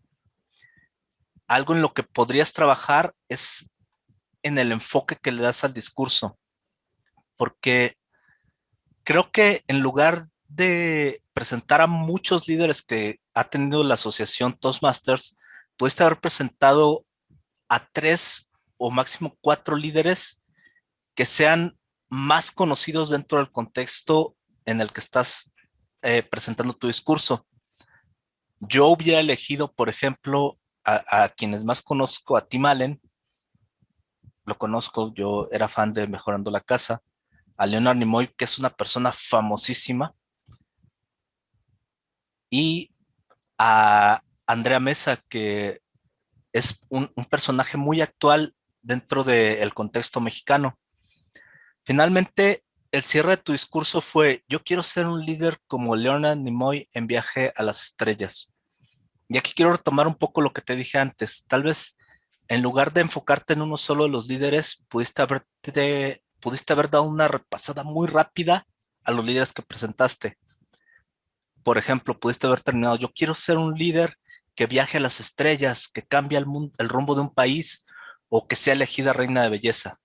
Algo en lo que podrías trabajar es en el enfoque que le das al discurso, porque creo que en lugar de presentar a muchos líderes que ha tenido la asociación Toastmasters, pudiste haber presentado a 3 o máximo 4 líderes que sean más conocidos dentro del contexto en el que estás presentando tu discurso. Yo hubiera elegido, por ejemplo, a quienes más conozco, a Tim Allen, lo conozco, yo era fan de Mejorando la Casa, a Leonard Nimoy, que es una persona famosísima, y a Andrea Mesa, que es un personaje muy actual dentro del contexto mexicano. Finalmente, el cierre de tu discurso fue, yo quiero ser un líder como Leonard Nimoy en Viaje a las Estrellas. Y aquí quiero retomar un poco lo que te dije antes. Tal vez en lugar de enfocarte en uno solo de los líderes, pudiste haber dado una repasada muy rápida a los líderes que presentaste. Por ejemplo, pudiste haber terminado, yo quiero ser un líder que viaje a las estrellas, que cambie el rumbo de un país o que sea elegida reina de belleza.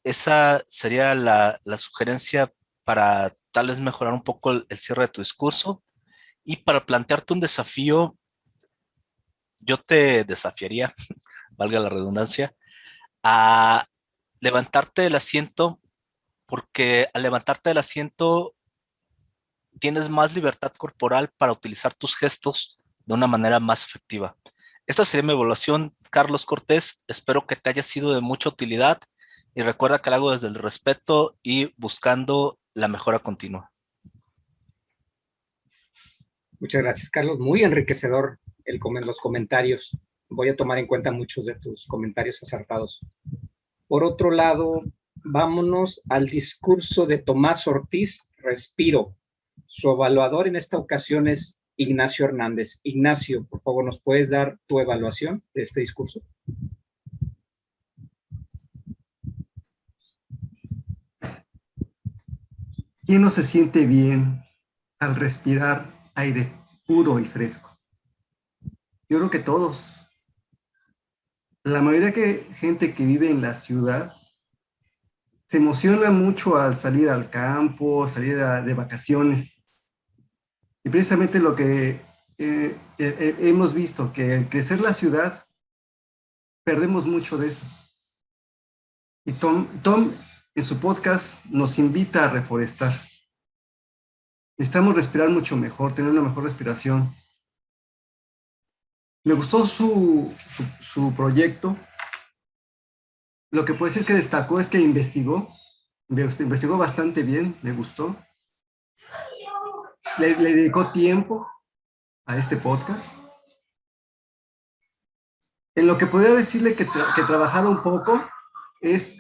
Esa sería la sugerencia para tal vez mejorar un poco el cierre de tu discurso. Y para plantearte un desafío, yo te desafiaría, valga la redundancia, a levantarte del asiento, porque al levantarte del asiento tienes más libertad corporal para utilizar tus gestos de una manera más efectiva. Esta sería mi evaluación, Carlos Cortés. Espero que te haya sido de mucha utilidad y recuerda que lo hago desde el respeto y buscando la mejora continua. Muchas gracias, Carlos. Muy enriquecedor los comentarios. Voy a tomar en cuenta muchos de tus comentarios acertados. Por otro lado, vámonos al discurso de Tomás Ortiz, Respiro. Su evaluador en esta ocasión es Ignacio Hernández. Ignacio, por favor, ¿nos puedes dar tu evaluación de este discurso? ¿Quién no se siente bien al respirar aire puro y fresco? Yo creo que todos. La mayoría de gente que vive en la ciudad se emociona mucho al salir al campo, salir de vacaciones. Y precisamente lo que hemos visto, que al crecer la ciudad, perdemos mucho de eso. Y Tom, en su podcast, nos invita a reforestar. Necesitamos respirar mucho mejor, tener una mejor respiración. Me gustó su proyecto. Lo que puedo decir que destacó es que investigó bastante bien, me gustó. Le dedicó tiempo a este podcast. En lo que podría decirle que trabajara un poco es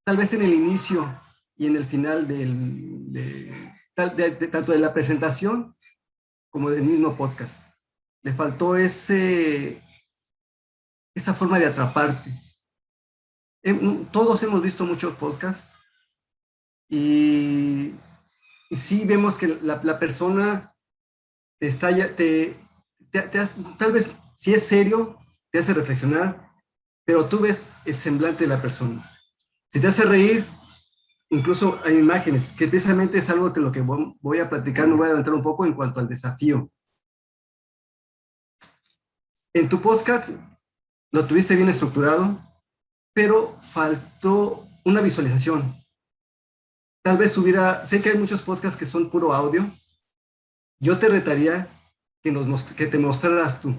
tal vez en el inicio y en el final tanto de la presentación como del mismo podcast. Le faltó esa forma de atraparte. Todos hemos visto muchos podcasts y sí vemos que la persona tal vez si es serio, te hace reflexionar, pero tú ves el semblante de la persona. Si te hace reír, incluso hay imágenes, que precisamente es algo que lo que voy a platicar, me voy a adelantar un poco en cuanto al desafío. En tu podcast lo tuviste bien estructurado, pero faltó una visualización. Tal vez sé que hay muchos podcasts que son puro audio. Yo te retaría que te mostraras tú,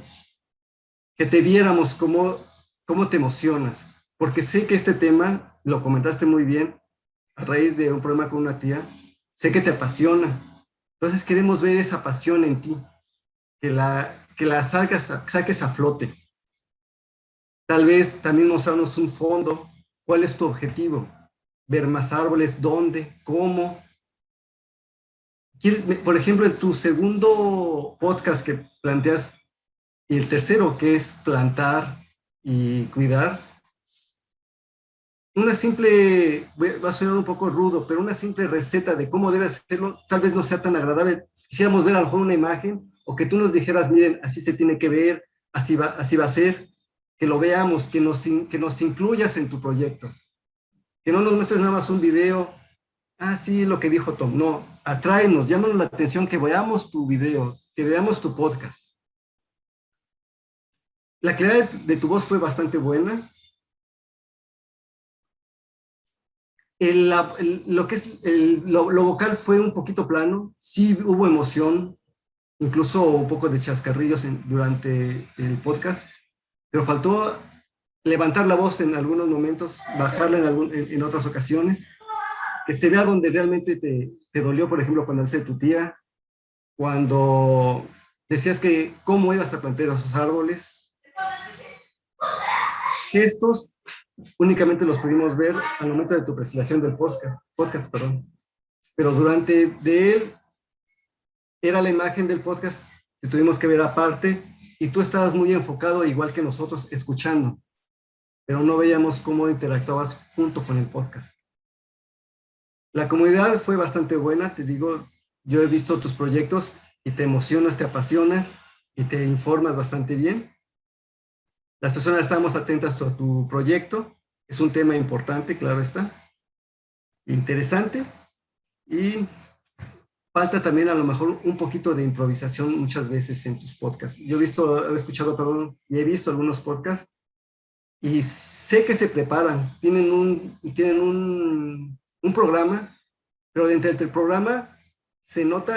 que te viéramos cómo te emocionas, porque sé que este tema, lo comentaste muy bien, a raíz de un problema con una tía, sé que te apasiona. Entonces queremos ver esa pasión en ti, que la saques a flote. Tal vez también mostrarnos un fondo. ¿Cuál es tu objetivo? ¿Ver más árboles? ¿Dónde? ¿Cómo? Por ejemplo, en tu segundo podcast que planteas, y el tercero, que es plantar y cuidar, una simple, va a sonar un poco rudo, pero una simple receta de cómo debe hacerlo, tal vez no sea tan agradable. Quisiéramos ver a lo mejor una imagen, o que tú nos dijeras, miren, así se tiene que ver, así va a ser, que lo veamos, que nos incluyas en tu proyecto. Que no nos muestres nada más un video, sí, lo que dijo Tom, no, atráenos, llámanos la atención, que veamos tu video, que veamos tu podcast. La claridad de tu voz fue bastante buena. Lo vocal fue un poquito plano, sí hubo emoción, incluso un poco de chascarrillos durante el podcast, pero faltó levantar la voz en algunos momentos, bajarla en otras ocasiones, que se vea donde realmente te dolió, por ejemplo, cuando hace tu tía, cuando decías que cómo ibas a plantar esos árboles. Gestos únicamente los pudimos ver al momento de tu presentación del podcast, pero durante de él era la imagen del podcast que tuvimos que ver aparte, y tú estabas muy enfocado, igual que nosotros, escuchando, pero no veíamos cómo interactuabas junto con el podcast. La comunidad fue bastante buena, te digo, yo he visto tus proyectos y te emocionas, te apasionas y te informas bastante bien. Las personas estamos atentas a tu proyecto, es un tema importante, claro está, interesante, y falta también a lo mejor un poquito de improvisación muchas veces en tus podcasts. Yo he visto algunos podcasts y sé que se preparan, tienen un programa, pero dentro del programa se nota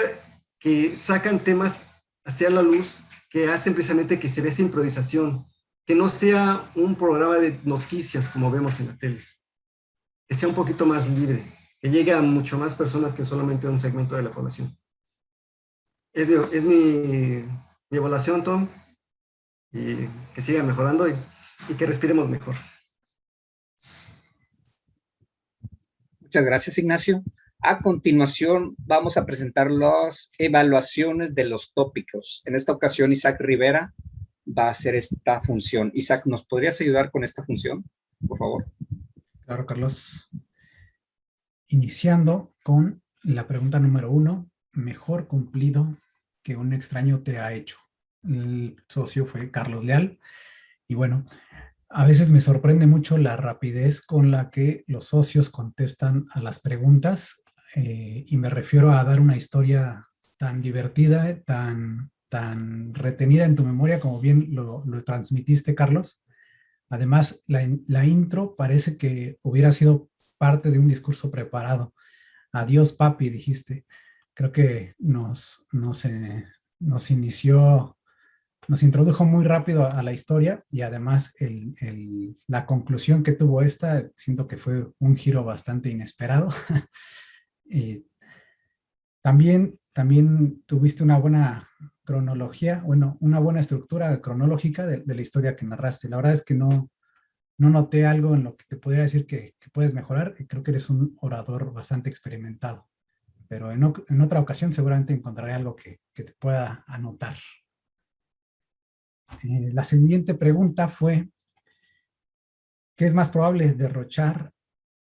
que sacan temas hacia la luz que hacen precisamente que se vea esa improvisación, que no sea un programa de noticias como vemos en la tele, que sea un poquito más libre, que llegue a mucho más personas que solamente un segmento de la población. Es mi evaluación, Tom, y que siga mejorando y que respiremos mejor. Muchas gracias, Ignacio. A continuación, vamos a presentar las evaluaciones de los tópicos. En esta ocasión, Isaac Rivera va a hacer esta función. Isaac, ¿nos podrías ayudar con esta función, por favor? Claro, Carlos. Iniciando con la pregunta número 1, mejor cumplido que un extraño te ha hecho. El socio fue Carlos Leal. Y bueno, a veces me sorprende mucho la rapidez con la que los socios contestan a las preguntas, y me refiero a dar una historia tan divertida, tan retenida en tu memoria, como bien lo transmitiste, Carlos. Además, la intro parece que hubiera sido parte de un discurso preparado. Adiós, papi, dijiste. Creo que nos inició, nos introdujo muy rápido a la historia, y además la conclusión que tuvo esta, siento que fue un giro bastante inesperado. Y también tuviste una buena cronología, bueno, una buena estructura cronológica de la historia que narraste. La verdad es que no noté algo en lo que te pudiera decir que puedes mejorar, y creo que eres un orador bastante experimentado. Pero en otra ocasión seguramente encontraré algo que te pueda anotar. La siguiente pregunta fue, ¿qué es más probable derrochar?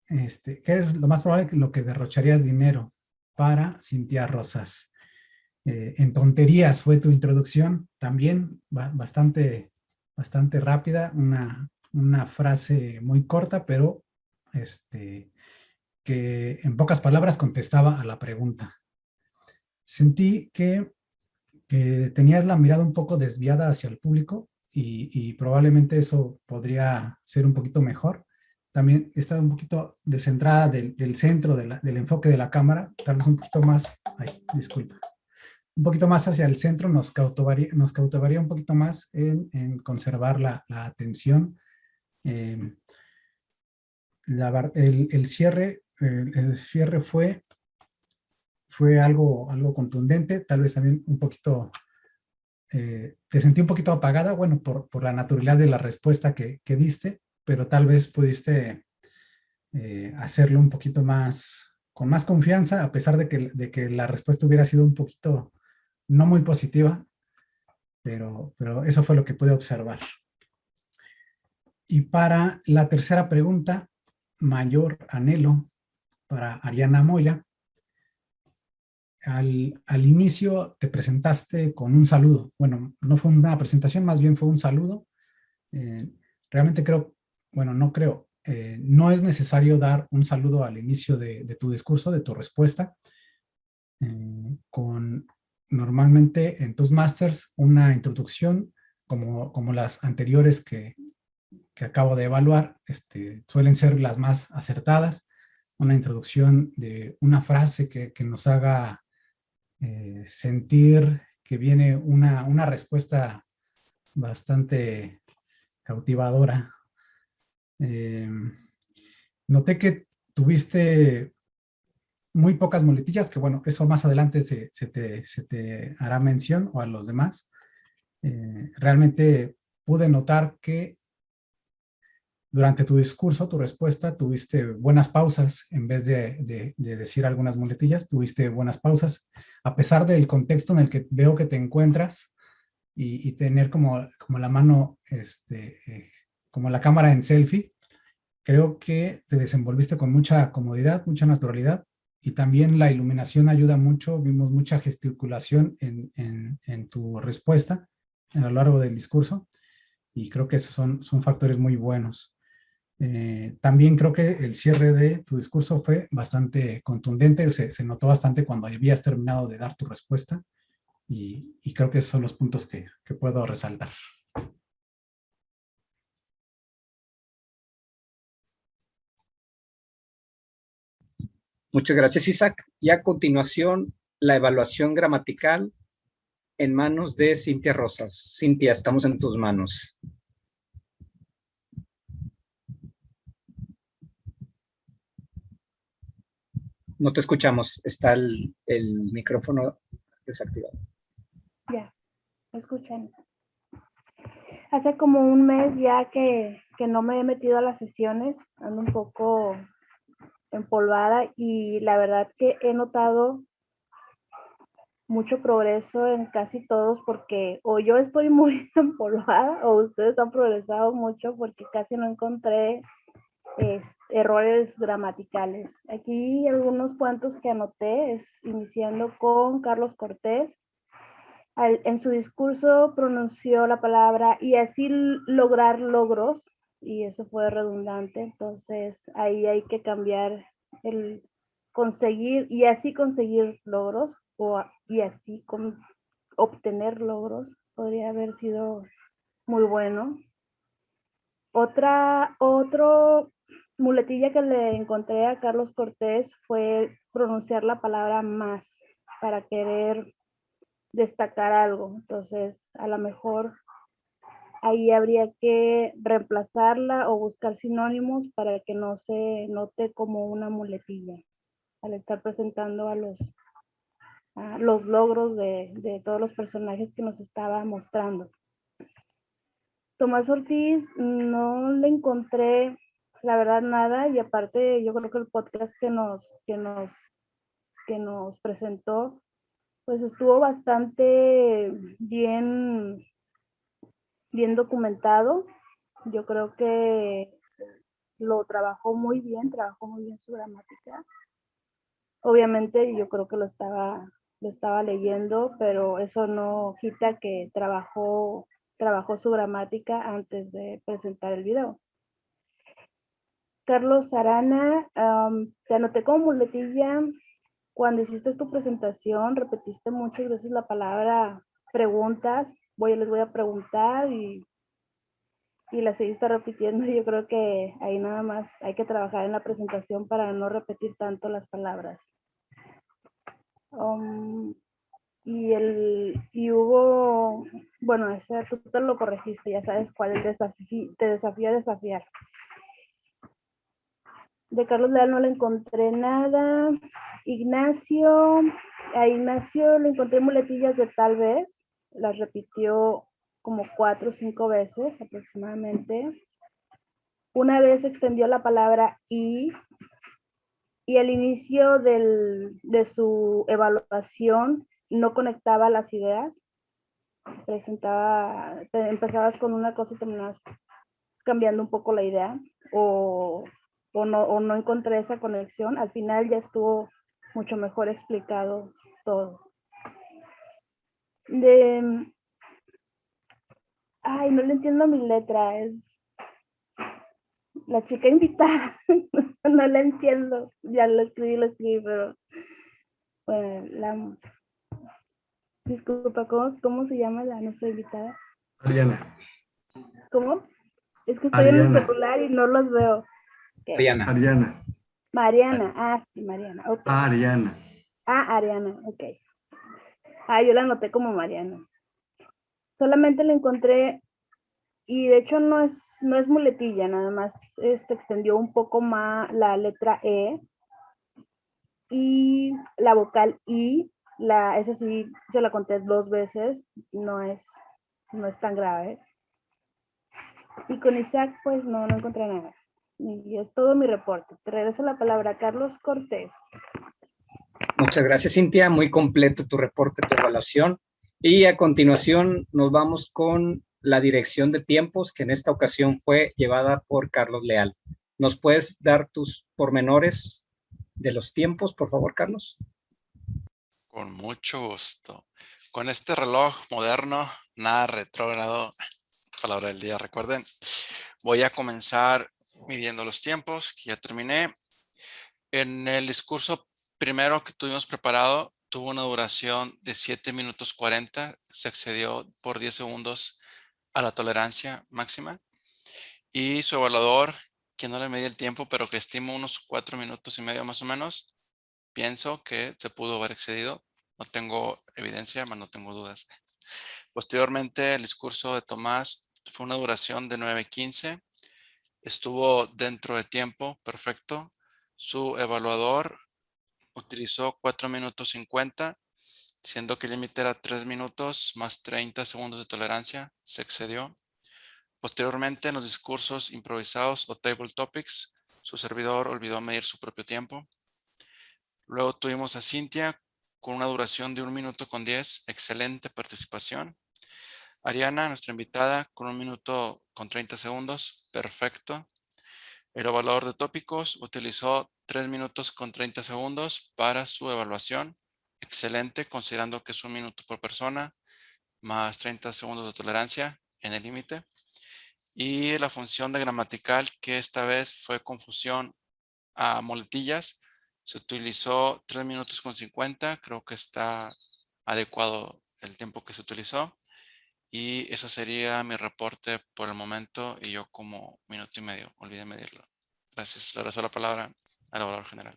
¿Qué es lo más probable que lo que derrocharías dinero para Cintia Rosas? En tonterías fue tu introducción, también bastante rápida, una frase muy corta, pero que en pocas palabras contestaba a la pregunta. Sentí que tenías la mirada un poco desviada hacia el público, y probablemente eso podría ser un poquito mejor. También estaba un poquito descentrada del centro, del enfoque de la cámara, tal vez un poquito más, disculpa, un poquito más hacia el centro nos cautivaría un poquito más en conservar la atención. El cierre fue algo contundente, tal vez también un poquito, te sentí un poquito apagada, bueno, por la naturalidad de la respuesta que diste, pero tal vez pudiste hacerlo un poquito más, con más confianza, a pesar de que la respuesta hubiera sido un poquito no muy positiva, pero eso fue lo que pude observar. Y para la tercera pregunta, mayor anhelo para Ariana Moya. Al inicio te presentaste con un saludo. Bueno, no fue una presentación, más bien fue un saludo. Realmente creo, bueno, no creo, no es necesario dar un saludo al inicio de tu discurso, de tu respuesta. Normalmente en Toastmasters una introducción como las anteriores que acabo de evaluar, suelen ser las más acertadas. Una introducción de una frase que nos haga sentir que viene una respuesta bastante cautivadora. Noté que tuviste muy pocas muletillas, que bueno, eso más adelante se te hará mención, o a los demás. Realmente pude notar que durante tu discurso, tu respuesta, tuviste buenas pausas. En vez de decir algunas muletillas, tuviste buenas pausas, a pesar del contexto en el que veo que te encuentras, y tener como la mano, como la cámara en selfie. Creo que te desenvolviste con mucha comodidad, mucha naturalidad, y también la iluminación ayuda mucho. Vimos mucha gesticulación en tu respuesta a lo largo del discurso, y creo que esos son factores muy buenos. También creo que el cierre de tu discurso fue bastante contundente, se notó bastante cuando habías terminado de dar tu respuesta, y creo que esos son los puntos que puedo resaltar. Muchas gracias, Isaac. Y a continuación, la evaluación gramatical en manos de Cintia Rosas. Cintia, estamos en tus manos. No te escuchamos. Está el micrófono desactivado. Ya, ¿me escuchan? Hace como un mes ya que no me he metido a las sesiones, ando un poco empolvada y la verdad que he notado mucho progreso en casi todos porque o yo estoy muy empolvada o ustedes han progresado mucho porque casi no encontré errores gramaticales. Aquí algunos cuantos que anoté, iniciando con Carlos Cortés. En su discurso pronunció la palabra y así lograr logros, y eso fue redundante, entonces ahí hay que cambiar el conseguir y así conseguir logros y así obtener logros, podría haber sido muy bueno. Otro muletilla que le encontré a Carlos Cortés fue pronunciar la palabra más para querer destacar algo. Entonces, a lo mejor ahí habría que reemplazarla o buscar sinónimos para que no se note como una muletilla al estar presentando a los logros de todos los personajes que nos estaba mostrando. Tomás Ortiz no le encontré, la verdad, nada, y aparte yo creo que el podcast que nos presentó, pues estuvo bastante bien documentado. Yo creo que trabajó muy bien su gramática. Obviamente yo creo que lo estaba leyendo, pero eso no quita que trabajó su gramática antes de presentar el video. Carlos Arana, te anoté como muletilla. Cuando hiciste tu presentación, repetiste muchas veces la palabra preguntas. Les voy a preguntar y la seguiste repitiendo. Yo creo que ahí nada más hay que trabajar en la presentación para no repetir tanto las palabras. Y hubo, bueno, ese tú te lo corregiste, ya sabes cuál te desafía a desafiar. De Carlos Leal no le encontré nada. Ignacio, a Ignacio le encontré muletillas de tal vez, las repitió como 4 o 5 veces aproximadamente. Una vez extendió la palabra y al inicio de su evaluación no conectaba las ideas. Empezabas con una cosa y terminabas cambiando un poco la idea o no encontré esa conexión. Al final ya estuvo mucho mejor explicado todo. Ay, no le entiendo mi letra, es la chica invitada. No la entiendo. Ya lo escribí, pero bueno, disculpa, ¿cómo se llama la nuestra invitada? Ariana. ¿Cómo? Es que estoy en el celular y no los veo. Okay. Ariana. Mariana, sí, Mariana. Okay. Ariana. Ariana, ok. Yo la anoté como Mariana. Solamente la encontré, y de hecho no es muletilla, nada más extendió un poco más la letra E y la vocal I, esa sí yo la conté 2 veces, no es tan grave. Y con Isaac pues no encontré nada. Y es todo mi reporte. Te regreso la palabra a Carlos Cortés. Muchas gracias, Cintia. Muy completo tu reporte, tu evaluación. Y a continuación nos vamos con la dirección de tiempos, que en esta ocasión fue llevada por Carlos Leal. ¿Nos puedes dar tus pormenores de los tiempos, por favor, Carlos? Con mucho gusto. Con este reloj moderno, nada retrógrado, palabra del día, recuerden. Voy a comenzar midiendo los tiempos, que ya terminé. En el discurso primero que tuvimos preparado, tuvo una duración de 7 minutos 40. Se excedió por 10 segundos a la tolerancia máxima. Y su evaluador, que no le medí el tiempo, pero que estimo unos 4 minutos y medio más o menos, pienso que se pudo haber excedido. No tengo evidencia, mas no tengo dudas. Posteriormente, el discurso de Tomás fue una duración de 9:15. Estuvo dentro de tiempo, perfecto. Su evaluador utilizó 4 minutos 50, siendo que el límite era 3 minutos más 30 segundos de tolerancia. Se excedió. Posteriormente, en los discursos improvisados o table topics, su servidor olvidó medir su propio tiempo. Luego tuvimos a Cintia con una duración de 1 minuto con 10. Excelente participación. Ariana, nuestra invitada, con 1 minuto con 30 segundos. Perfecto. El evaluador de tópicos utilizó 3 minutos con 30 segundos para su evaluación. Excelente, considerando que es 1 minuto por persona, más 30 segundos de tolerancia en el límite. Y la función de gramatical, que esta vez fue confusión a muletillas, se utilizó 3 minutos con 50. Creo que está adecuado el tiempo que se utilizó. Y eso sería mi reporte por el momento, y yo como 1 minuto y medio. Olvidé medirlo. Gracias. Le rezo la palabra al evaluador general.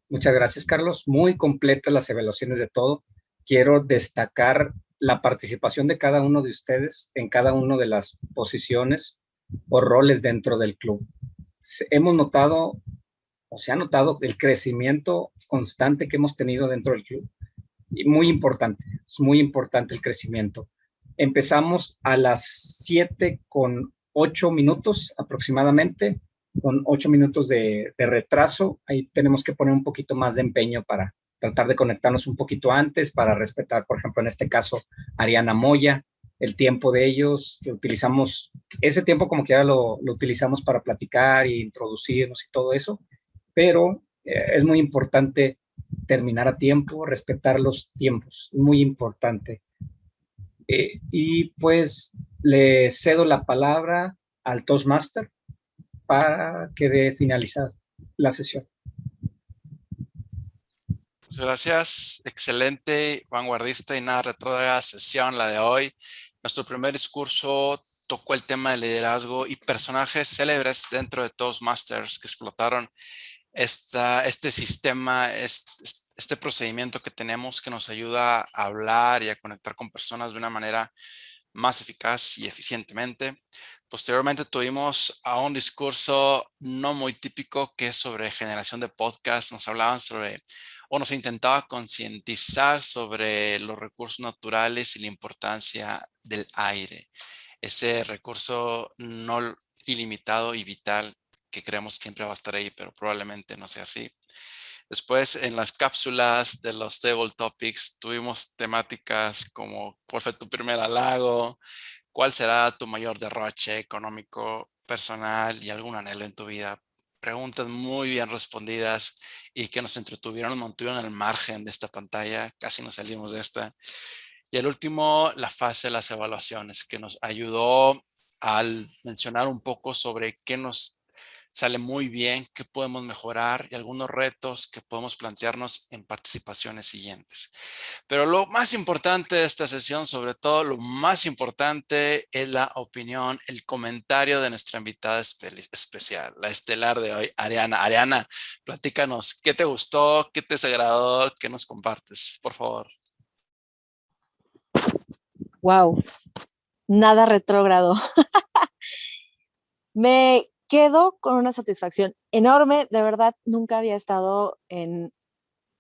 Muchas gracias, Carlos. Muy completas las evaluaciones de todo. Quiero destacar la participación de cada uno de ustedes en cada una de las posiciones o roles dentro del club. Hemos notado, o se ha notado, el crecimiento constante que hemos tenido dentro del club. Y muy importante, es muy importante el crecimiento. Empezamos a las 7:08 aproximadamente, con 8 minutos de retraso. Ahí tenemos que poner un poquito más de empeño para tratar de conectarnos un poquito antes, para respetar, por ejemplo, en este caso, Ariana Moya, el tiempo de ellos, que utilizamos, ese tiempo como que ya lo utilizamos para platicar e introducirnos y todo eso, pero es muy importante terminar a tiempo, respetar los tiempos, muy importante. Y pues le cedo la palabra al Toastmaster para que dé finalizada la sesión. Muchas gracias. Excelente, vanguardista y nada retrógrada sesión la de hoy. Nuestro primer discurso tocó el tema de liderazgo y personajes célebres dentro de Toastmasters que explotaron este sistema, este procedimiento que tenemos que nos ayuda a hablar y a conectar con personas de una manera más eficaz y eficientemente. Posteriormente tuvimos a un discurso no muy típico que es sobre generación de podcast. Nos hablaban sobre, o nos intentaba concientizar sobre los recursos naturales y la importancia del aire. Ese recurso no ilimitado y vital que creemos siempre va a estar ahí, pero probablemente no sea así. Después, en las cápsulas de los table topics, tuvimos temáticas como ¿cuál fue tu primer halago? ¿Cuál será tu mayor derroche económico, personal y algún anhelo en tu vida? Preguntas muy bien respondidas y que nos entretuvieron, nos mantuvieron al margen de esta pantalla. Casi nos salimos de esta. Y el último, la fase de las evaluaciones, que nos ayudó al mencionar un poco sobre qué nos sale muy bien, qué podemos mejorar y algunos retos que podemos plantearnos en participaciones siguientes. Pero lo más importante de esta sesión, sobre todo lo más importante, es la opinión, el comentario de nuestra invitada especial, la estelar de hoy, Ariana. Ariana, platícanos, ¿qué te gustó? ¿Qué te desagradó? ¿Qué nos compartes? Por favor. Wow, nada retrógrado. Me quedo con una satisfacción enorme. De verdad, nunca había estado en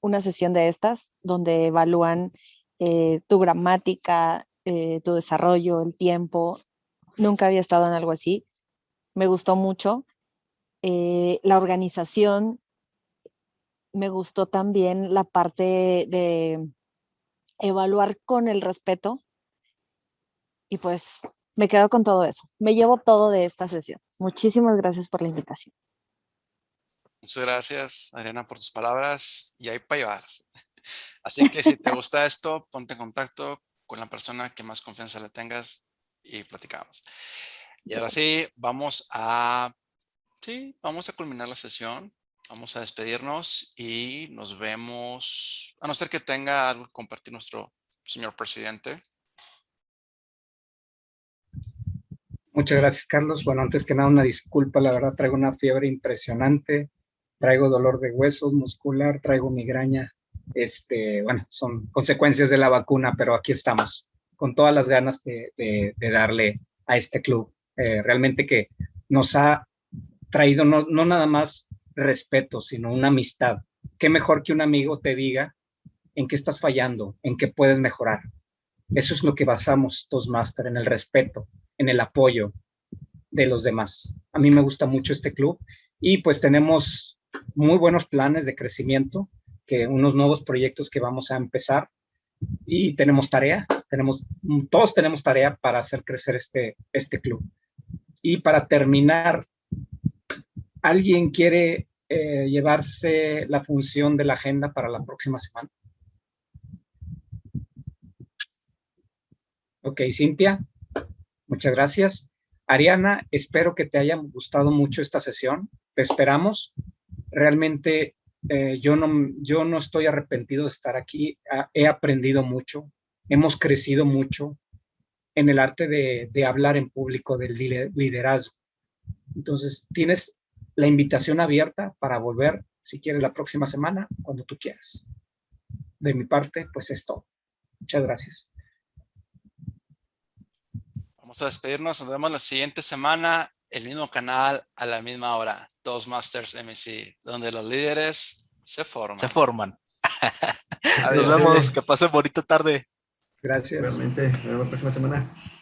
una sesión de estas donde evalúan tu gramática, tu desarrollo, el tiempo. Nunca había estado en algo así. Me gustó mucho. La organización, me gustó también la parte de evaluar con el respeto. Y pues me quedo con todo eso. Me llevo todo de esta sesión. Muchísimas gracias por la invitación. Muchas gracias, Ariana, por tus palabras, y ahí para llevar. Así que si te gusta esto, ponte en contacto con la persona que más confianza le tengas y platicamos. Y ahora sí, vamos a culminar la sesión. Vamos a despedirnos y nos vemos, a no ser que tenga algo que compartir nuestro señor presidente. Muchas gracias, Carlos. Bueno, antes que nada, una disculpa, la verdad traigo una fiebre impresionante. traigo dolor de huesos muscular, traigo migraña. Bueno, son consecuencias de la vacuna, pero aquí estamos con todas las ganas de darle a este club. Realmente que nos ha traído no nada más respeto, sino una amistad. Qué mejor que un amigo te diga en qué estás fallando, en qué puedes mejorar. Eso es lo que basamos Toastmaster, en el respeto, en el apoyo de los demás. A mí me gusta mucho este club y pues tenemos muy buenos planes de crecimiento, que unos nuevos proyectos que vamos a empezar y tenemos tarea, todos tenemos tarea para hacer crecer este club. Y para terminar, ¿alguien quiere llevarse la función de la agenda para la próxima semana? Ok, Cintia, muchas gracias. Ariana, espero que te haya gustado mucho esta sesión. Te esperamos. Realmente yo no estoy arrepentido de estar aquí. He aprendido mucho. Hemos crecido mucho en el arte de hablar en público, del liderazgo. Entonces, tienes la invitación abierta para volver, si quieres, la próxima semana, cuando tú quieras. De mi parte, pues es todo. Muchas gracias. Vamos a despedirnos. Nos vemos la siguiente semana, el mismo canal, a la misma hora. Toastmasters MEC, donde los líderes se forman. Se forman. Adiós. Nos vemos. Que pasen bonita tarde. Gracias. Realmente, nos vemos la próxima semana.